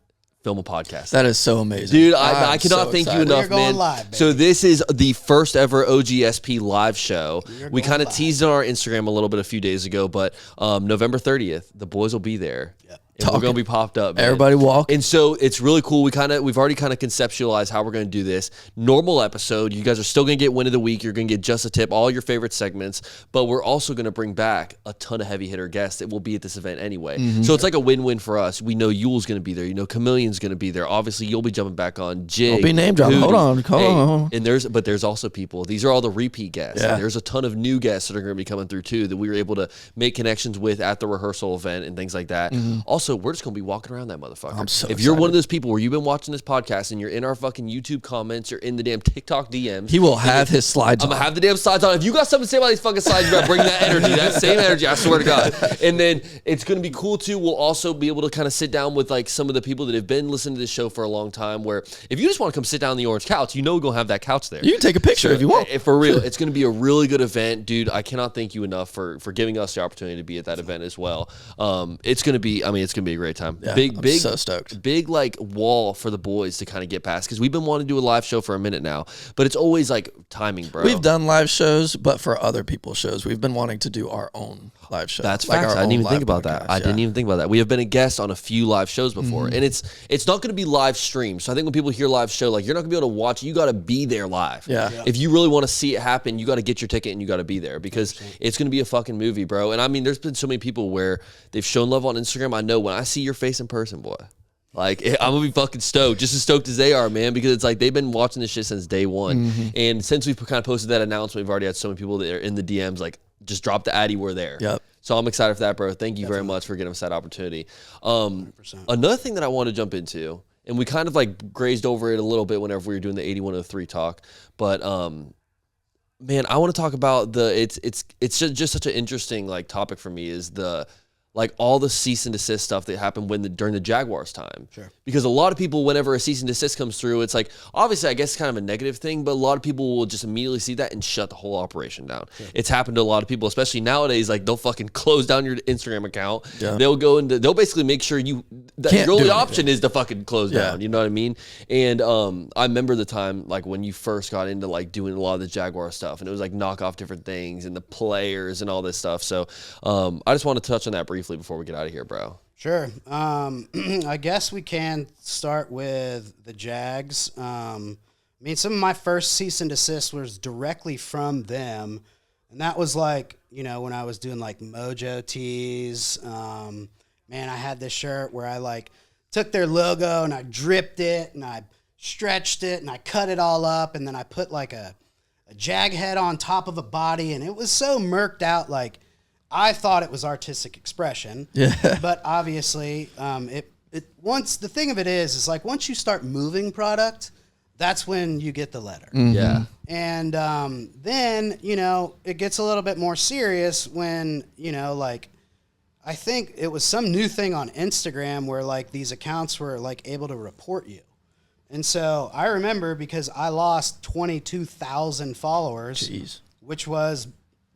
film a podcast. That is so amazing. Dude, I cannot thank you enough, man. Live, baby. So this is the first ever OGSP live show. We kind of teased on our Instagram a little bit a few days ago, but November 30th, the boys will be there. Yep. And we're going to be popped up, man. Everybody walk. And so it's really cool. We've already kind of conceptualized how we're going to do this. Normal episode, you guys are still going to get win of the week. You're going to get just a tip, all your favorite segments, but we're also going to bring back a ton of heavy hitter guests that will be at this event anyway. So it's like a win-win for us. We know Yule's going to be there. Chameleon's going to be there. Obviously, you'll be jumping back on. Jig. Don't be name dropping. Hold on. And there's also people. These are all the repeat guests. Yeah. There's a ton of new guests that are going to be coming through too that we were able to make connections with at the rehearsal event and things like that. Also, we're just going to be walking around that motherfucker. I'm so if you're one of those people where you've been watching this podcast and you're in our fucking YouTube comments, you're in the damn TikTok DMs. He will have his slides I'm going to have the damn slides on. If you got something to say about these fucking slides, you better bring that energy, that same energy, I swear to God. And then it's going to be cool too. We'll also be able to kind of sit down with like some of the people that have been listening to this show for a long time, where if you just want to come sit down on the orange couch, we're going to have that couch there. You can take a picture if you want. For real. It's going to be a really good event, dude. I cannot thank you enough for giving us the opportunity to be at that event as well. It's going to be a great time. Yeah, Big, I'm so stoked. Big like wall for the boys to kind of get past, because we've been wanting to do a live show for a minute now, but it's always like timing, bro. We've done live shows, but for other people's shows, we've been wanting to do our own live show. That's like facts. I didn't even think about that. I didn't even think about that. We have been a guest on a few live shows before, and it's not going to be live streamed. So I think when people hear live show, like, you're not going to be able to watch it. You got to be there live. Yeah. If you really want to see it happen, you got to get your ticket and you got to be there, because it's going to be a fucking movie, bro. And I mean, there's been so many people where they've shown love on Instagram. I know when I see your face in person, boy, like, I'm gonna be fucking stoked, just as stoked as they are, man, because it's like they've been watching this shit since day one. And since we've kind of posted that announcement, we've already had so many people that are in the DMs, like, just drop the Addy, we're there. Yep. So I'm excited for that, bro. Thank you very much for getting us that opportunity. Another thing that I want to jump into, and we kind of like grazed over it a little bit whenever we were doing the 8103 talk, but man, I want to talk about it's just such an interesting like topic for me is the like all the cease and desist stuff that happened during the Jaguars time. Sure. Because a lot of people, whenever a cease and desist comes through, it's like, obviously, I guess it's kind of a negative thing, but a lot of people will just immediately see that and shut the whole operation down. Sure. It's happened to a lot of people, especially nowadays. Like, they'll fucking close down your Instagram account. Yeah. They'll basically make sure your only option is to fucking close down. You know what I mean? And I remember the time, like, when you first got into, like, doing a lot of the Jaguar stuff, and it was like knock off different things and the players and all this stuff. So I just want to touch on that briefly before we get out of here, bro. Sure. I guess we can start with the Jags. I mean, some of my first cease and desist was directly from them. And that was like, you know, when I was doing like Mojo tees. Man, I had this shirt where I like took their logo and I dripped it and I stretched it and I cut it all up. And then I put like a Jag head on top of a body. And it was so murked out, like, I thought it was artistic expression, but obviously, once the thing of it is like once you start moving product, that's when you get the letter. Mm-hmm. Yeah, and then you know it gets a little bit more serious when you know like I think it was some new thing on Instagram where like these accounts were like able to report you, and so I remember because I lost 22,000 followers, which was,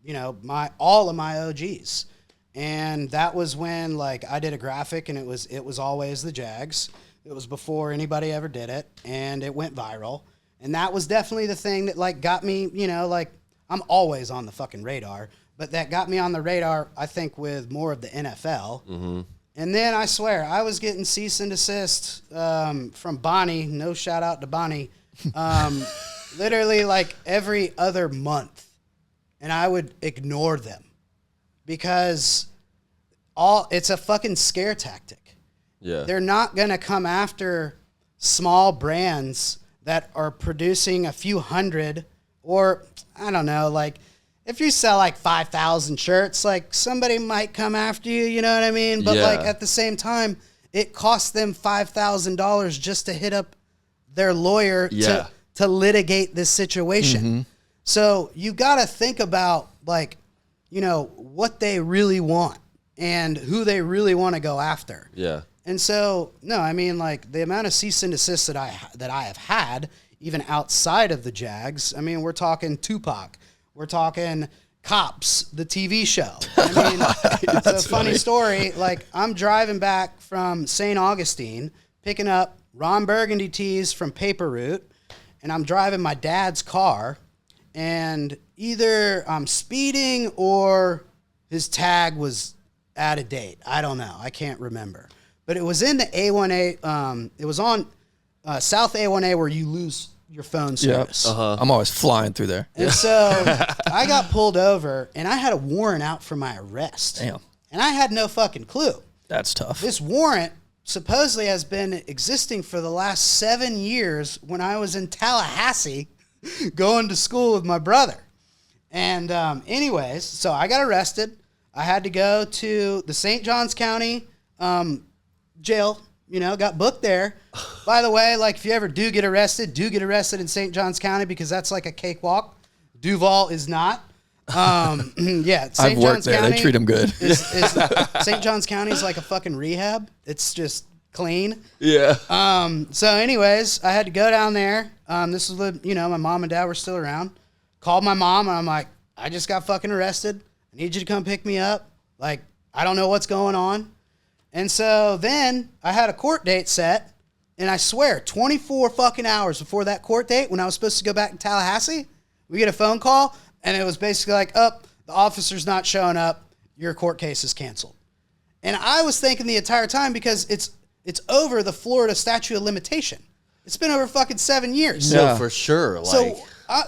you know, all of my OGs. And that was when like I did a graphic and it was always the Jags. It was before anybody ever did it and it went viral. And that was definitely the thing that like got me, you know, like I'm always on the fucking radar, but that got me on the radar, I think, with more of the NFL. Mm-hmm. And then I swear I was getting cease and desist from Bonnie. No shout out to Bonnie. Literally like every other month. And I would ignore them because it's a fucking scare tactic. Yeah. They're not going to come after small brands that are producing a few hundred or, I don't know, like if you sell like 5,000 shirts, like somebody might come after you, you know what I mean? But like at the same time, it costs them $5,000 just to hit up their lawyer to litigate this situation. Mm-hmm. So you got to think about, like, you know, what they really want and who they really want to go after. Yeah. And so, no, I mean, like, the amount of cease and desist that I have had, even outside of the Jags, I mean, we're talking Tupac. We're talking Cops, the TV show. I mean, it's a funny story. Like, I'm driving back from St. Augustine, picking up Ron Burgundy tees from Paper Route, and I'm driving my dad's car. And either I'm speeding or his tag was out of date. I don't know. I can't remember. But it was in the A1A. It was on South A1A where you lose your phone service. Yep. I'm always flying through there. And so I got pulled over, and I had a warrant out for my arrest. Damn. And I had no fucking clue. That's tough. This warrant supposedly has been existing for the last 7 years when I was in Tallahassee going to school with my brother. And anyways, so I got arrested. I had to go to the St. Johns County jail, you know, got booked there. By the way, like if you ever do get arrested in St. Johns County because that's like a cakewalk. Duval is not. Yeah, St. I've worked there. They treat them good. St. Johns County is like a fucking rehab. It's just clean. Yeah. So anyways, I had to go down there. This was, you know, my mom and dad were still around. Called my mom and I'm like, I just got fucking arrested. I need you to come pick me up. Like, I don't know what's going on. And so then I had a court date set, and I swear 24 fucking hours before that court date when I was supposed to go back to Tallahassee, we get a phone call and it was basically like, the officer's not showing up. Your court case is canceled. And I was thinking the entire time because it's over the Florida statute of limitation. It's been over fucking 7 years. No, for sure. Like, so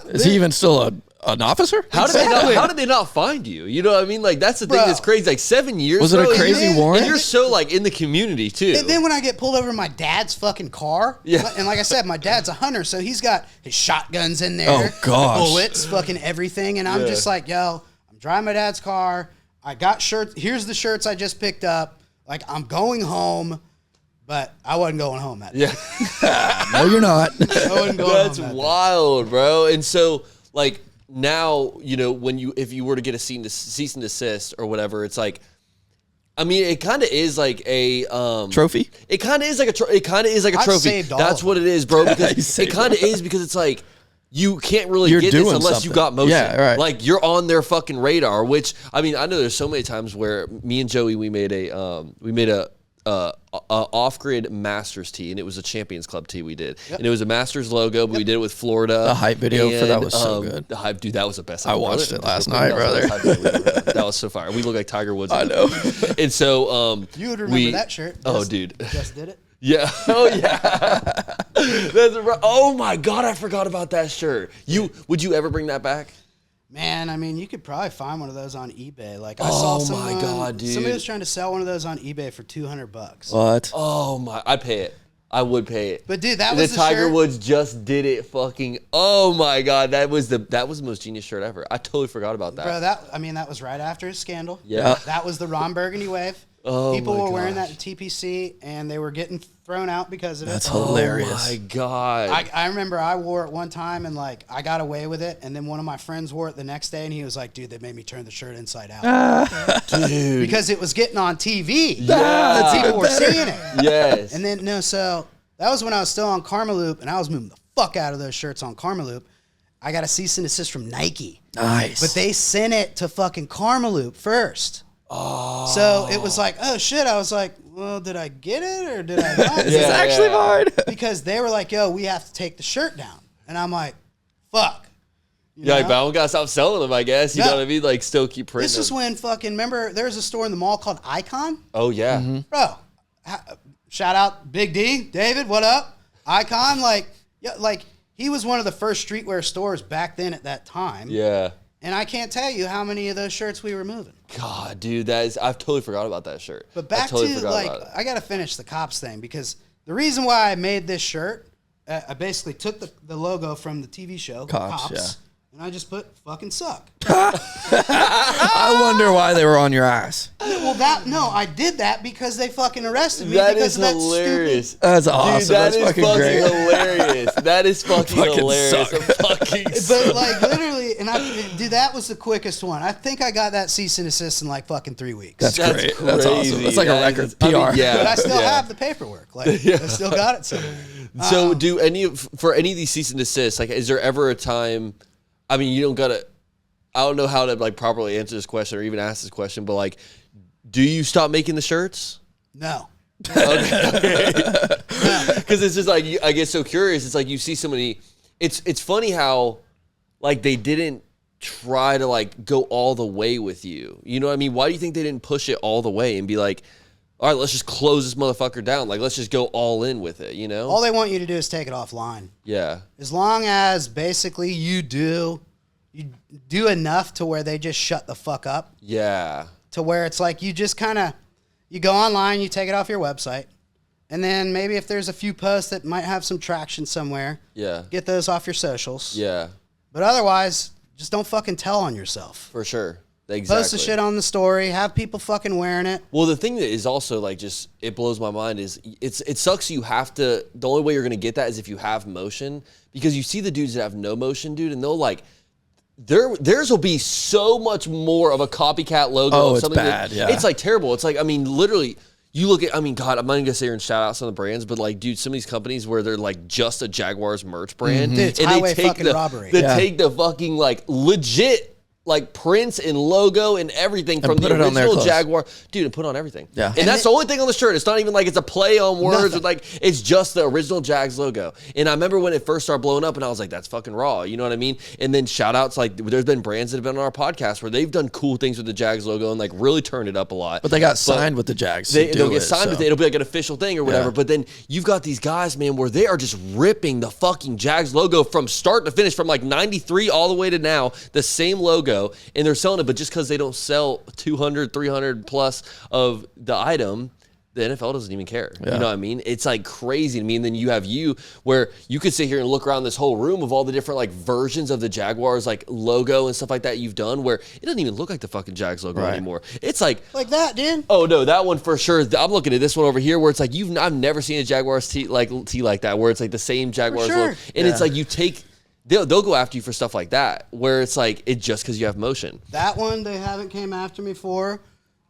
is he even still an officer? How did they not find you? You know what I mean? Like, that's the thing that's crazy. Like, 7 years. Was it a crazy warrant? And you're so like in the community too. And then when I get pulled over in my dad's fucking car, and like I said, my dad's a hunter, so he's got his shotguns in there, bullets, fucking everything, and I'm just like, yo, I'm driving my dad's car. I got shirts. Here's the shirts I just picked up. Like, I'm going home. But I wasn't going home that day. Yeah. No, you're not. I wasn't going That's home that wild, bro. And so, like, now, you know, if you were to get a cease and desist or whatever, it's like, I mean, it kind of is like a trophy. It kind of is like a trophy. That's what it is, bro. Because it kind of is because it's like you can't really get this unless you got motion. Yeah, right. Like you're on their fucking radar. Which I mean, I know there's so many times where me and Joey we made a off-grid Masters tee, and it was a Champions Club tee we did, and it was a Masters logo, but we did it with Florida. The hype video for that was so good. The hype, dude, that was the best. I watched it last night, brother. That was so fire. We look like Tiger Woods. I know. And so you would remember that shirt. Dude, just did it. Yeah. Oh yeah. Oh my God, I forgot about that shirt. Would you ever bring that back? Man, I mean, you could probably find one of those on eBay. Like I saw someone, my God, dude. Somebody was trying to sell one of those on eBay for $200. What? Oh my, I'd pay it. I would pay it. But dude, that was the Tiger shirt. Woods just did it. Fucking. Oh my God, that was the most genius shirt ever. I totally forgot about that. Bro, that was right after his scandal. Yeah. That was the Ron Burgundy wave. Oh People my were wearing that gosh. at TPC, and they were getting thrown out because of it. That's hilarious. Oh my God. I remember I wore it one time, and like I got away with it, and then one of my friends wore it the next day, and he was like, "Dude, they made me turn the shirt inside out, Dude. because it was getting on TV. Yeah. People were seeing it." Yes. And then so that was when I was still on Karmaloop, and I was moving the fuck out of those shirts on Karmaloop. I got a cease and desist from Nike. Nice. But they sent it to fucking Karmaloop first. Oh. So it was like, oh shit. I was like, well, did I get it or did I not? This is actually mine. Because they were like, yo, we have to take the shirt down. And I'm like, fuck. Yeah, like, but I don't gotta stop selling them, I guess. You know what I mean? Like, still keep printing. This is when fucking, remember, there's a store in the mall called Icon? Oh, yeah. Mm-hmm. Bro, shout out Big D, David, what up? Icon, like he was one of the first streetwear stores back then at that time. Yeah. And I can't tell you how many of those shirts we were moving. God, dude, I've totally forgot about that shirt. But back totally to, like, I got to finish the Cops thing, because the reason why I made this shirt, I basically took the logo from the TV show, Cops, yeah. and I just put fucking suck. I wonder why they were on your ass. Well, I did that because they fucking arrested me. That because is of hilarious. That's awesome. Dude, that That's is fucking fucking great. hilarious. That is fucking hilarious. suck. Fucking But like literally, dude, that was the quickest one. I think I got that cease and desist in like fucking 3 weeks. That's great. That's crazy. awesome. That's like a record. PR. yeah. But I still have the paperwork. Like I still got it somewhere. So, for any of these cease and desists, like, is there ever a time? I mean, you don't gotta. I don't know how to like properly answer this question or even ask this question, but like, do you stop making the shirts? No. Okay. Because it's just like I get so curious. It's like you see so many. It's funny how like they didn't try to like go all the way with you. You know what I mean? Why do you think they didn't push it all the way and be like, all right, let's just close this motherfucker down. Like, let's just go all in with it, you know? All they want you to do is take it offline. Yeah. As long as basically you do enough to where they just shut the fuck up. Yeah. To where it's like you just kind of, you go online, you take it off your website, and then maybe if there's a few posts that might have some traction somewhere, Yeah. get those off your socials. Yeah. But otherwise, just don't fucking tell on yourself. For sure. Exactly. Post the shit on the story, have people fucking wearing it. Well, the thing that is also like just it blows my mind is it sucks. You have to. The only way you're gonna get that is if you have motion, because you see the dudes that have no motion, dude, and they'll like theirs will be so much more of a copycat logo. Oh, of it's something bad. Yeah, it's like terrible. It's like, I mean, literally. You look at, I mean, God, I'm not even gonna sit here and shout out some of the brands, but like, dude, some of these companies where they're like just a Jaguars merch brand, Dude, it's highway fucking robbery. They take the fucking like legit like prints and logo and everything from the original Jaguar, dude, and put on everything. Yeah, and that's the only thing on the shirt. It's not even like it's a play on words or like it's just the original Jags logo. And I remember when it first started blowing up, and I was like, that's fucking raw. You know what I mean? And then shout outs, like there's been brands that have been on our podcast where they've done cool things with the Jags logo and like really turned it up a lot. But they got signed with the Jags. They'll get signed with it. It'll be like an official thing or whatever. Yeah. But then you've got these guys, man, where they are just ripping the fucking Jags logo from start to finish, from like 93 all the way to now, the same logo, and they're selling it. But just because they don't sell 200, 300 plus of the item, the NFL doesn't even care. Yeah. You know what I mean? It's like crazy to me. And then you have you where you could sit here and look around this whole room of all the different like versions of the Jaguars like logo and stuff like that you've done, where it doesn't even look like the fucking Jags logo anymore. It's like that, dude. Oh no, that one for sure. I'm looking at this one over here where it's like I've never seen a Jaguars tee like that, where it's like the same Jaguars logo, and it's like you take they'll go after you for stuff like that, where it's like it's just because you have motion. That one they haven't came after me for.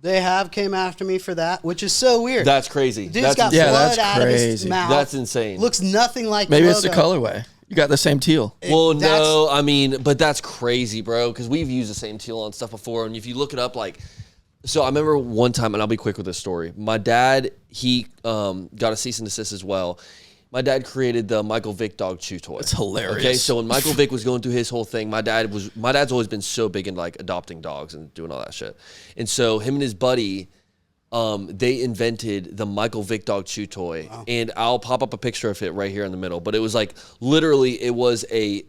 They have came after me for that, which is so weird. That's crazy. Dude's got blood out of his mouth. That's insane. Looks nothing like Maybe the it's the colorway. You got the same teal. Well, no, I mean, but that's crazy, bro, because we've used the same teal on stuff before, and if you look it up, like, so I remember one time, and I'll be quick with this story. My dad, he got a cease and desist as well. My dad created the Michael Vick dog chew toy. It's hilarious. Okay, so when Michael Vick was going through his whole thing, my dad's always been so big in like adopting dogs and doing all that shit. And so him and his buddy, they invented the Michael Vick dog chew toy. Wow. And I'll pop up a picture of it right here in the middle. But it was like literally, it was a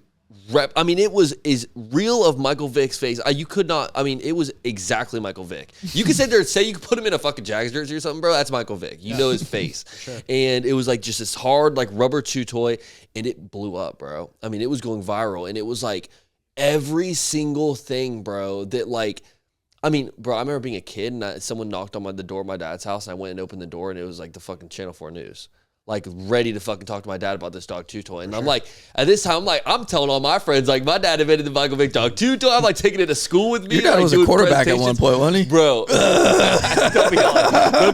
rep. I mean, it was as real of Michael Vick's face. You could not. I mean, it was exactly Michael Vick. You could sit there and say you could put him in a fucking Jags jersey or something, bro. That's Michael Vick. You know his face. Sure. And it was like just this hard like rubber chew toy, and it blew up, bro. I mean, it was going viral, and it was like every single thing, bro. That like. I mean, bro, I remember being a kid and someone knocked on the door of my dad's house, and I went and opened the door, and it was like the fucking Channel 4 News. Like, ready to fucking talk to my dad about this dog chew toy. And I'm like, at this time, I'm telling all my friends, like, my dad invented the Michael Vick dog chew toy. I'm like taking it to school with me. Your dad like, was a quarterback at one point, wasn't he? Bro, don't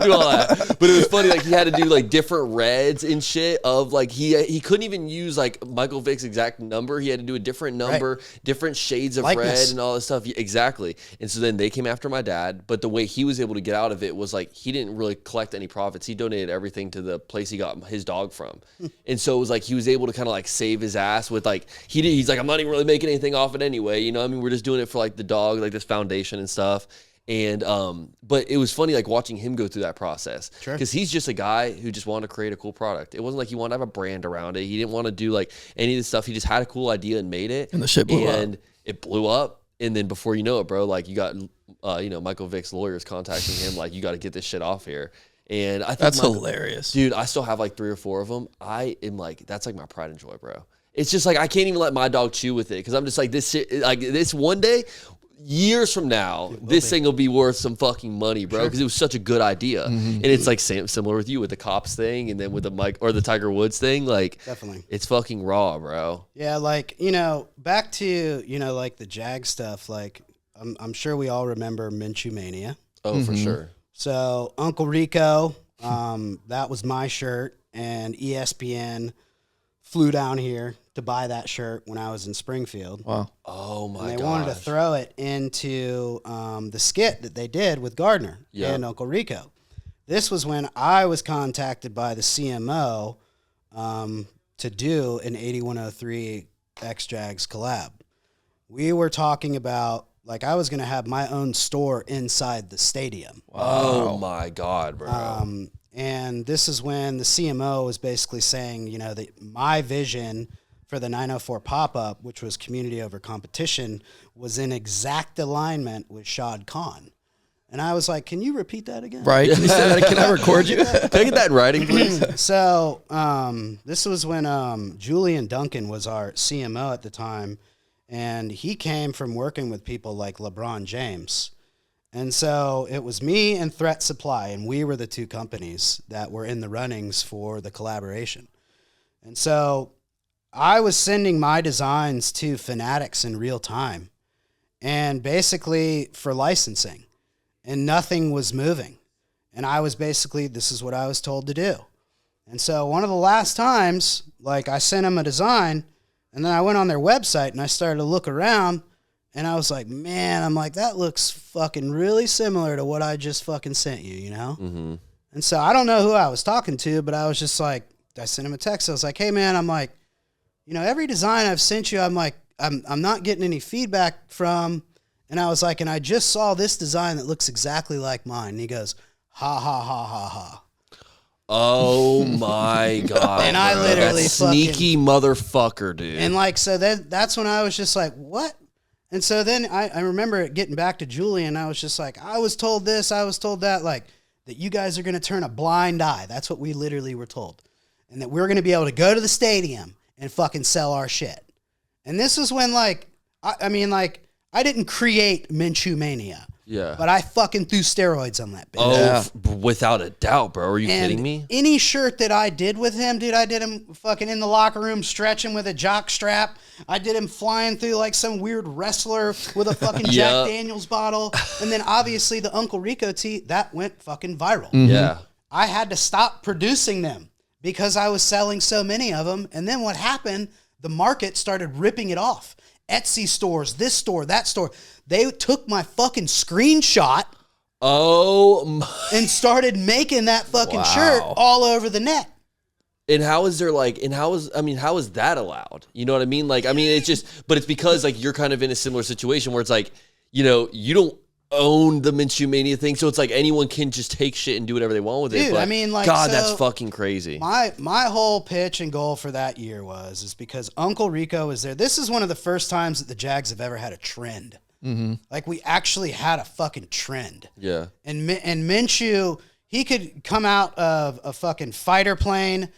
do all that. But it was funny, like, he had to do like different reds and shit of like, he couldn't even use like Michael Vick's exact number. He had to do a different number, different shades of red and all this stuff. Yeah, exactly. And so then they came after my dad. But the way he was able to get out of it was like, he didn't really collect any profits. He donated everything to the place he got his dog from. And so it was like he was able to kind of like save his ass with like he's like, I'm not even really making anything off it anyway, you know. I mean, we're just doing it for like the dog, like this foundation and stuff. And but it was funny like watching him go through that process, because he's just a guy who just wanted to create a cool product. It wasn't like he wanted to have a brand around it. He didn't want to do like any of this stuff. He just had a cool idea and made it, and the shit blew up. And it blew up. And then before you know it, bro, like you got Michael Vick's lawyers contacting him like, you got to get this shit off here. And I think that's hilarious, dude. I still have like 3 or 4 of them. I am like, that's like my pride and joy, bro. It's just like I can't even let my dog chew with it, because I'm just like this shit. Like this one day, years from now, this thing will be worth some fucking money, bro. Because it was such a good idea. And it's like similar with you with the cops thing, and then with the Mike or the Tiger Woods thing. Like definitely, it's fucking raw, bro. Yeah, like back to like the Jag stuff. Like I'm sure we all remember Minshew Mania. Oh, for sure. So Uncle Rico, that was my shirt, and ESPN flew down here to buy that shirt when I was in Springfield. Wow. Oh my god. And they wanted to throw it into the skit that they did with Gardner and Uncle Rico. This was when I was contacted by the CMO to do an 8103 X-Jags collab. We were talking about, like, I was going to have my own store inside the stadium. Wow. Oh, my God, bro. And this is when the CMO was basically saying, that my vision for the 904 pop-up, which was community over competition, was in exact alignment with Shad Khan. And I was like, can you repeat that again? Right. Can you say that? Can I record you? Can I get that in writing, please? So this was when Julian Duncan was our CMO at the time. And he came from working with people like LeBron James. And so it was me and Threat Supply, and we were the 2 companies that were in the runnings for the collaboration. And so I was sending my designs to Fanatics in real time, and basically for licensing, and nothing was moving. And I was basically, this is what I was told to do. And so one of the last times, like, I sent him a design, and then I went on their website and I started to look around, and I was like, man, I'm like, that looks fucking really similar to what I just fucking sent you, Mm-hmm. And so I don't know who I was talking to, but I was just like, I sent him a text. I was like, hey man, I'm like, every design I've sent you, I'm like, I'm not getting any feedback from. And I was like, and I just saw this design that looks exactly like mine. And he goes, ha ha ha ha ha. Oh my God. And I literally that sneaky motherfucker, dude. And like, so that's when I was just like, what? And so then I remember getting back to Julian. I was just like, I was told this, I was told that, like, that you guys are going to turn a blind eye. That's what we literally were told. And that we're going to be able to go to the stadium and fucking sell our shit. And this was when, like, I didn't create Minshew Mania. Yeah. But I fucking threw steroids on that bitch. Oh, Yeah. Without a doubt, bro. Are you kidding me? Any shirt that I did with him, dude, I did him fucking in the locker room stretching with a jock strap. I did him flying through like some weird wrestler with a fucking Jack Daniels bottle. And then obviously the Uncle Rico tee, that went fucking viral. Yeah. I had to stop producing them because I was selling so many of them. And then what happened, the market started ripping it off. Etsy stores, this store, that store. They took my fucking screenshot and started making that fucking shirt all over the net. And how is that allowed? You know what I mean? Like, I mean, it's just, but it's because like you're kind of in a similar situation where it's like, you know, you don't own the Minshew Mania thing, so it's like anyone can just take shit and do whatever they want with it. Dude, but I mean, like, God, so that's fucking crazy. My whole pitch and goal for that year is because Uncle Rico was there. This is one of the first times that the Jags have ever had a trend. Mm-hmm. Like, we actually had a fucking trend. Yeah. And Minshew, he could come out of a fucking fighter plane,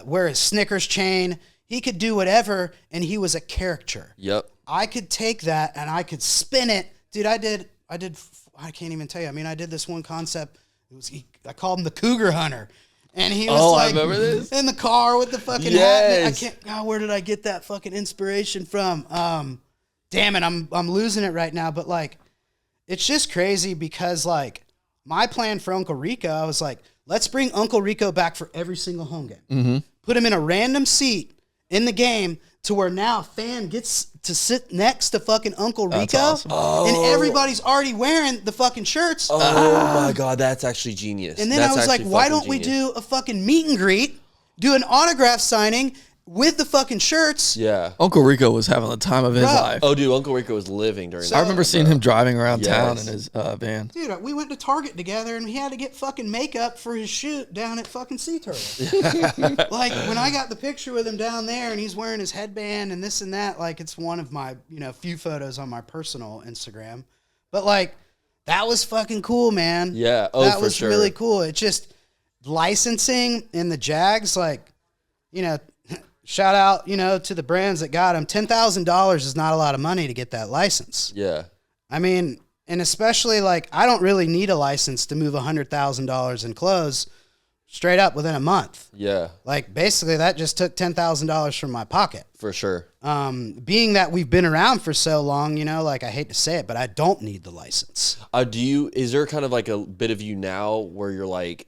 wear his Snickers chain. He could do whatever, and he was a caricature. Yep. I could take that and I could spin it. Dude, I can't even tell you. I mean, I did this one concept. I called him the Cougar Hunter. And he was I remember this. In the car with the fucking hat. Where did I get that fucking inspiration from? Damn it, I'm losing it right now. But like, it's just crazy because like my plan for Uncle Rico, I was like, let's bring Uncle Rico back for every single home game. Mm-hmm. Put him in a random seat in the game to where now a fan gets to sit next to fucking Uncle Rico. Awesome. And everybody's already wearing the fucking shirts. Oh my God, that's actually genius. And then I was like, why don't we do a fucking meet and greet, do an autograph signing with the fucking shirts? Yeah. Uncle Rico was having the time of his life. Oh, dude, Uncle Rico was living during that. I remember seeing him driving around town in his van. Dude, we went to Target together, and he had to get fucking makeup for his shoot down at fucking Sea Turtle. Like, when I got the picture with him down there, and he's wearing his headband and this and that, like, it's one of my, few photos on my personal Instagram. But, like, that was fucking cool, man. Yeah. Oh, that for was sure. really cool. It's just licensing in the Jags, like, shout out, to the brands that got him. $10,000 is not a lot of money to get that license. Yeah. I mean, and especially like, I don't really need a license to move $100,000 in clothes straight up within a month. Yeah. Like, basically that just took $10,000 from my pocket. For sure. Being that we've been around for so long, like, I hate to say it, but I don't need the license. Is there kind of like a bit of you now where you're like,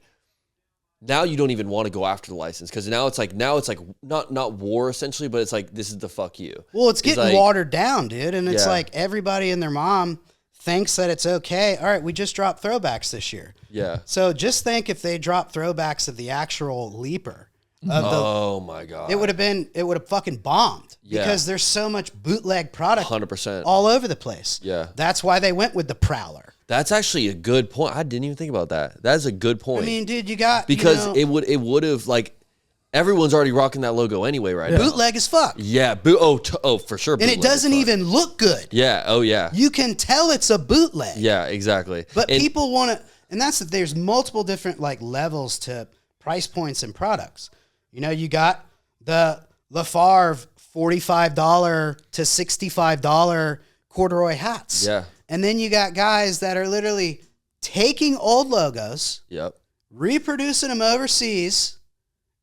now you don't even want to go after the license because now it's like not war essentially, but it's like this is the fuck you. Well, it's getting like, watered down, dude, and it's like everybody and their mom thinks that it's okay. All right, we just dropped throwbacks this year. Yeah. So just think if they dropped throwbacks of the actual Leaper. Oh my God. It would have fucking bombed because there's so much bootleg product 100% all over the place. Yeah. That's why they went with the Prowler. That's actually a good point. I didn't even think about that. That's a good point. I mean, dude, you got because it would have like everyone's already rocking that logo anyway, right? Bootleg as fuck. Yeah. For sure. And it doesn't even look good. Yeah. Oh yeah. You can tell it's a bootleg. Yeah. Exactly. But people want to, and there's multiple different like levels to price points and products. You got the LaFarve $45 to $65 corduroy hats. Yeah. And then you got guys that are literally taking old logos, reproducing them overseas,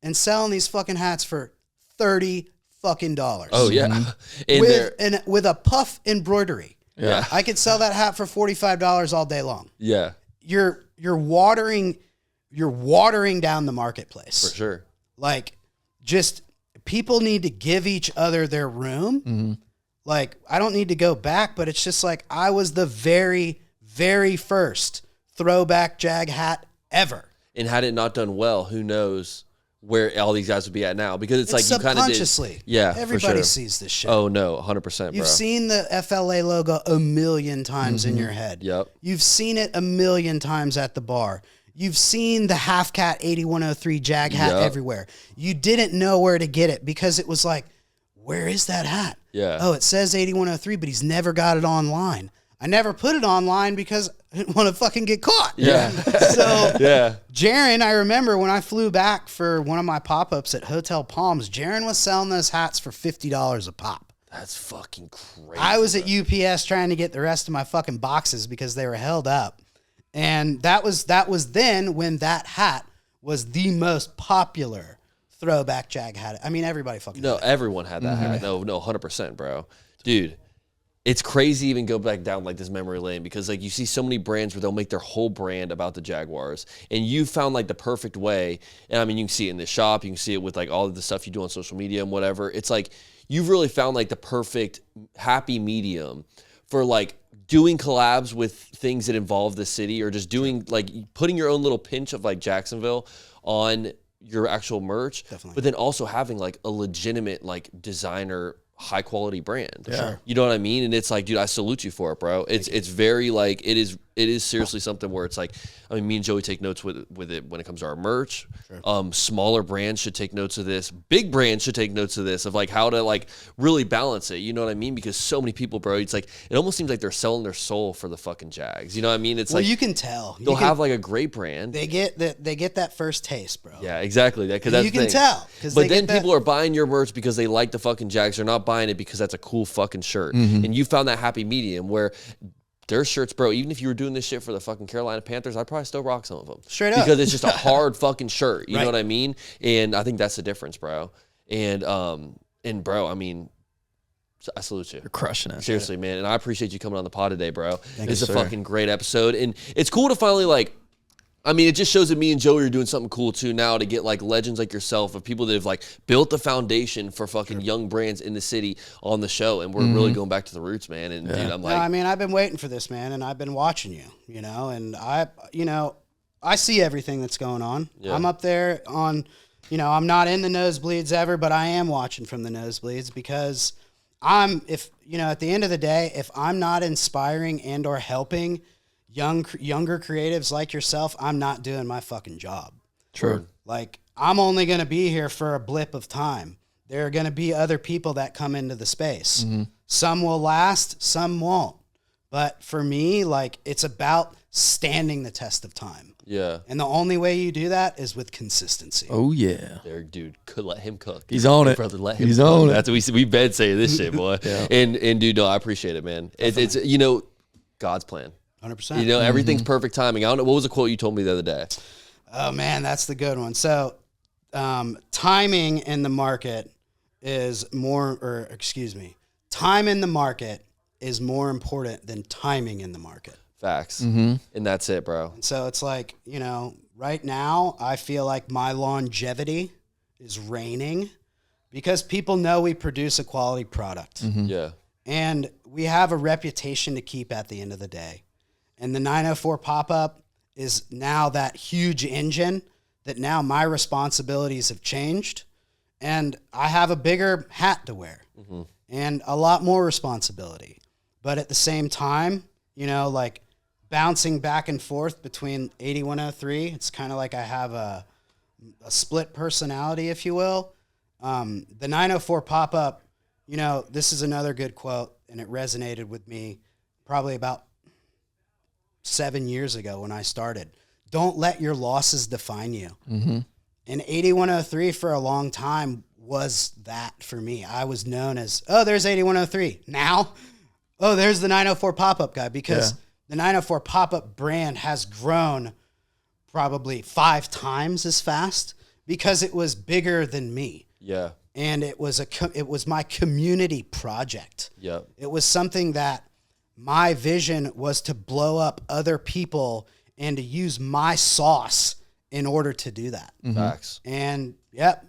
and selling these fucking hats for $30 fucking dollars. Oh yeah, with a puff embroidery. Yeah, I could sell that hat for $45 all day long. Yeah, you're watering down the marketplace for sure. Like, just people need to give each other their room. Mm-hmm. Like, I don't need to go back, but it's just like I was the very, very first throwback Jag hat ever. And had it not done well, who knows where all these guys would be at now? Because it's like you kind of subconsciously. Yeah, everybody sees this shit. Oh no, 100%. Bro. You've seen the FLA logo a million times in your head. Yep. You've seen it a million times at the bar. You've seen the Half Cat 8103 Jag hat everywhere. You didn't know where to get it because it was like, where is that hat? Yeah. Oh, it says 8103, but he's never got it online. I never put it online because I didn't want to fucking get caught. Yeah. So, yeah. Jaron, I remember when I flew back for one of my pop-ups at Hotel Palms, Jaron was selling those hats for $50 a pop. That's fucking crazy. I was at UPS trying to get the rest of my fucking boxes because they were held up. And that was then when that hat was the most popular throwback Jag hat. I mean, everybody fucking No, everyone had that hat. No, 100%, bro. Dude, it's crazy even go back down like this memory lane because like you see so many brands where they'll make their whole brand about the Jaguars, and you found like the perfect way. And I mean, you can see it in the shop, you can see it with like all of the stuff you do on social media and whatever. It's like you've really found like the perfect happy medium for like doing collabs with things that involve the city, or just doing like putting your own little pinch of like Jacksonville on your actual merch. Definitely. But then also having like a legitimate like designer high quality brand. Yeah. You know what I mean? And it's like, dude, I salute you for it, bro. It's very like it is seriously something where it's like, I mean, me and Joey take notes with it when it comes to our merch. Sure. Smaller brands should take notes of this. Big brands should take notes of this, of like how to like really balance it. You know what I mean? Because so many people, bro, it's like it almost seems like they're selling their soul for the fucking Jags. You know what I mean? It's like you can tell they'll have like a great brand. They get that first taste, bro. Yeah, exactly. Because you can tell. But then people are buying your merch because they like the fucking Jags. They're not buying it because that's a cool fucking shirt. Mm-hmm. And you found that happy medium where their shirts, bro, even if you were doing this shit for the fucking Carolina Panthers, I'd probably still rock some of them. Straight up. Because it's just a hard fucking shirt. You know what I mean? And I think that's the difference, bro. And bro, I mean, I salute you. You're crushing it. Seriously, man. And I appreciate you coming on the pod today, bro. It's a sir. fucking great episode. And it's cool to finally like, I mean, it just shows that me and Joey are doing something cool too now to get like legends like yourself of people that have like built the foundation for fucking young brands in the city on the show. And we're really going back to the roots, man. And dude, I'm like, I mean, I've been waiting for this, man, and I've been watching you, you know, and I see everything that's going on. Yeah. I'm up there on, I'm not in the nosebleeds ever, but I am watching from the nosebleeds because at the end of the day, if I'm not inspiring and or helping younger creatives like yourself, I'm not doing my fucking job. True. Like, I'm only going to be here for a blip of time. There are going to be other people that come into the space. Mm-hmm. Some will last, some won't. But for me, like, it's about standing the test of time. Yeah. And the only way you do that is with consistency. Oh, yeah. There, dude, could let him cook. He's on it. Brother, let him He's cook. on it. That's what we've been saying this shit, boy. Yeah. And dude, no, I appreciate it, man. It's God's plan. 100%. Everything's perfect timing. I don't know. What was the quote you told me the other day? Oh, man, that's the good one. So timing in the market is time in the market is more important than timing in the market. Facts. Mm-hmm. And that's it, bro. And so it's like, right now I feel like my longevity is reigning because people know we produce a quality product. Mm-hmm. Yeah. And we have a reputation to keep at the end of the day. And the 904 pop-up is now that huge engine that now my responsibilities have changed. And I have a bigger hat to wear and a lot more responsibility. But at the same time, like bouncing back and forth between 8103, it's kind of like I have a split personality, if you will. The 904 pop-up, this is another good quote, and it resonated with me probably about 7 years ago when I started. Don't let your losses define you. Mm-hmm. And 8103 for a long time was that for me. I was known as, there's 8103. Now, there's the 904 pop-up guy, because the 904 pop-up brand has grown probably 5 times as fast because it was bigger than me. Yeah. And it was my community project. Yeah. It was something that my vision was to blow up other people and to use my sauce in order to do that. Mm-hmm. Facts. And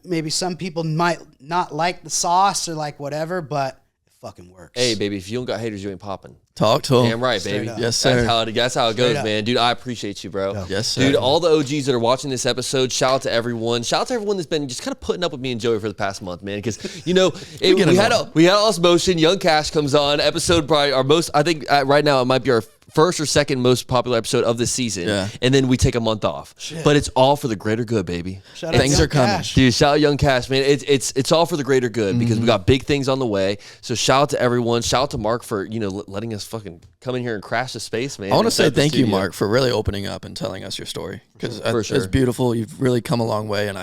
maybe some people might not like the sauce or like whatever, but it fucking works. Hey, baby, if you don't got haters, you ain't popping. Talk to them. Damn right, baby. Yes, sir. That's how it goes, man. Dude, I appreciate you, bro. Yeah. Yes, sir. Dude, all the OGs that are watching this episode, shout out to everyone. Shout out to everyone that's been just kind of putting up with me and Joey for the past month, man. Because, we had Osmotion. Young Cash comes on. Episode probably our most, I think right now it might be our first or second most popular episode of the season. Yeah. And then we take a month off. Shit. But it's all for the greater good, baby. Things are coming. Cash. Dude, shout out Young Cash, man. It's all for the greater good because we got big things on the way. So shout out to everyone. Shout out to Mark for, letting us fucking come in here and crash the space, man. I want to say thank you, Mark, for really opening up and telling us your story, because it's beautiful. You've really come a long way, and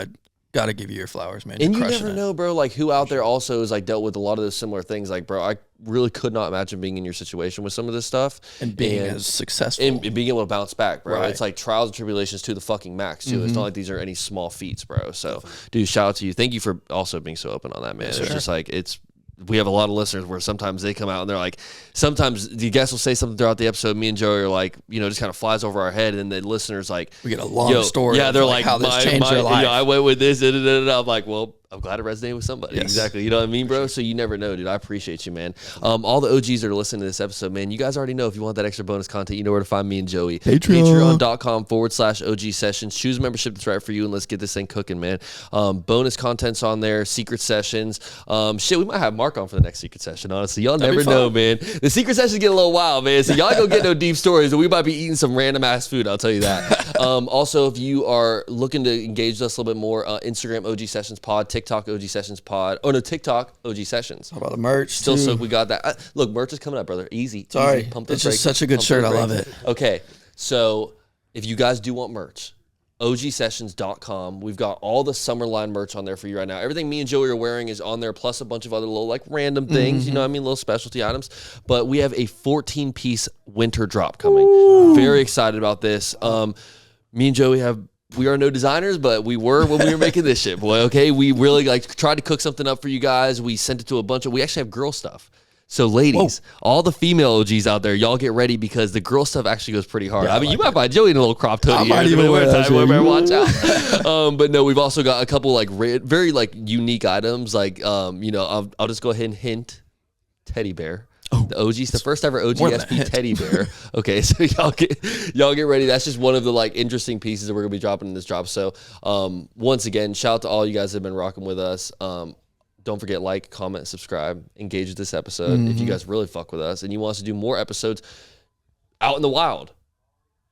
Gotta give you your flowers, man. And You're you crushing never it. know, bro, like who out there also is like dealt with a lot of those similar things. Like, bro, I really could not imagine being in your situation with some of this stuff. And being as successful. And being able to bounce back, bro. Right. It's like trials and tribulations to the fucking max, too. It's not like these are any small feats, bro. So, dude, shout out to you. Thank you for also being so open on that, man. It's just like, we have a lot of listeners where sometimes they come out and they're like, sometimes the guests will say something throughout the episode. Me and Joey are like, just kind of flies over our head. And then the listeners like, we get a long story. Yeah, they're like, how this changed their life. I went with this. I'm like, well, I'm glad it resonated with somebody. Yes. Exactly. You know what I mean, bro? So you never know, dude. I appreciate you, man. All the OGs that are listening to this episode, man, you guys already know if you want that extra bonus content, you know where to find me and Joey. Patreon.com/OG sessions. Choose a membership that's right for you, and let's get this thing cooking, man. Bonus content's on there, secret sessions. We might have Mark on for the next secret session, honestly. Y'all never know, man. The secret sessions get a little wild, man. So y'all don't get no deep stories, and we might be eating some random ass food, I'll tell you that. Also, if you are looking to engage with us a little bit more, Instagram OG Sessions Pod, TikTok OG Sessions Pod. Oh no, TikTok OG Sessions. How about the merch? Still too? So we got that. Look, merch is coming up, brother. Easy. Sorry, Easy. Pump those it's brakes. just such a good shirt. I love it. Okay, so if you guys do want merch, ogsessions.com. We've got all the summer line merch on there for you right now. Everything me and Joey are wearing is on there, plus a bunch of other little like random things, you know what I mean, little specialty items. But we have a 14-piece winter drop coming. Ooh. Very excited about this. Me and Joey we are no designers, but we were when we were making this shit, boy. Okay, we really tried to cook something up for you guys. We sent it to we actually have girl stuff. So ladies, all the female OGs out there, y'all get ready because the girl stuff actually goes pretty hard. Yeah, you might find Joey in a little cropped hoodie. I might even wear that. Watch out. But no, we've also got a couple like very like unique items. Like I'll just go ahead and hint teddy bear. Oh, the OGs, the first ever OGSP teddy bear. Okay, so y'all get ready. That's just one of the like interesting pieces that we're gonna be dropping in this drop. So once again, shout out to all you guys that have been rocking with us. Don't forget, like, comment, subscribe, engage with this episode. If you guys really fuck with us and you want us to do more episodes out in the wild,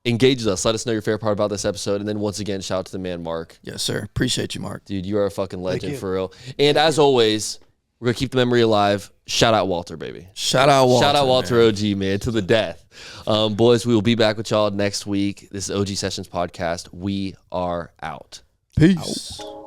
engage with us. Let us know your favorite part about this episode. And then once again, shout out to the man, Mark. Yes, sir. Appreciate you, Mark. Dude, you are a fucking legend for real. And as always, we're going to keep the memory alive. Shout out Walter, baby. Shout out Walter. Shout out Walter, man. OG, man, to the death. Boys, we will be back with y'all next week. This is OG Sessions Podcast. We are out. Peace. Out.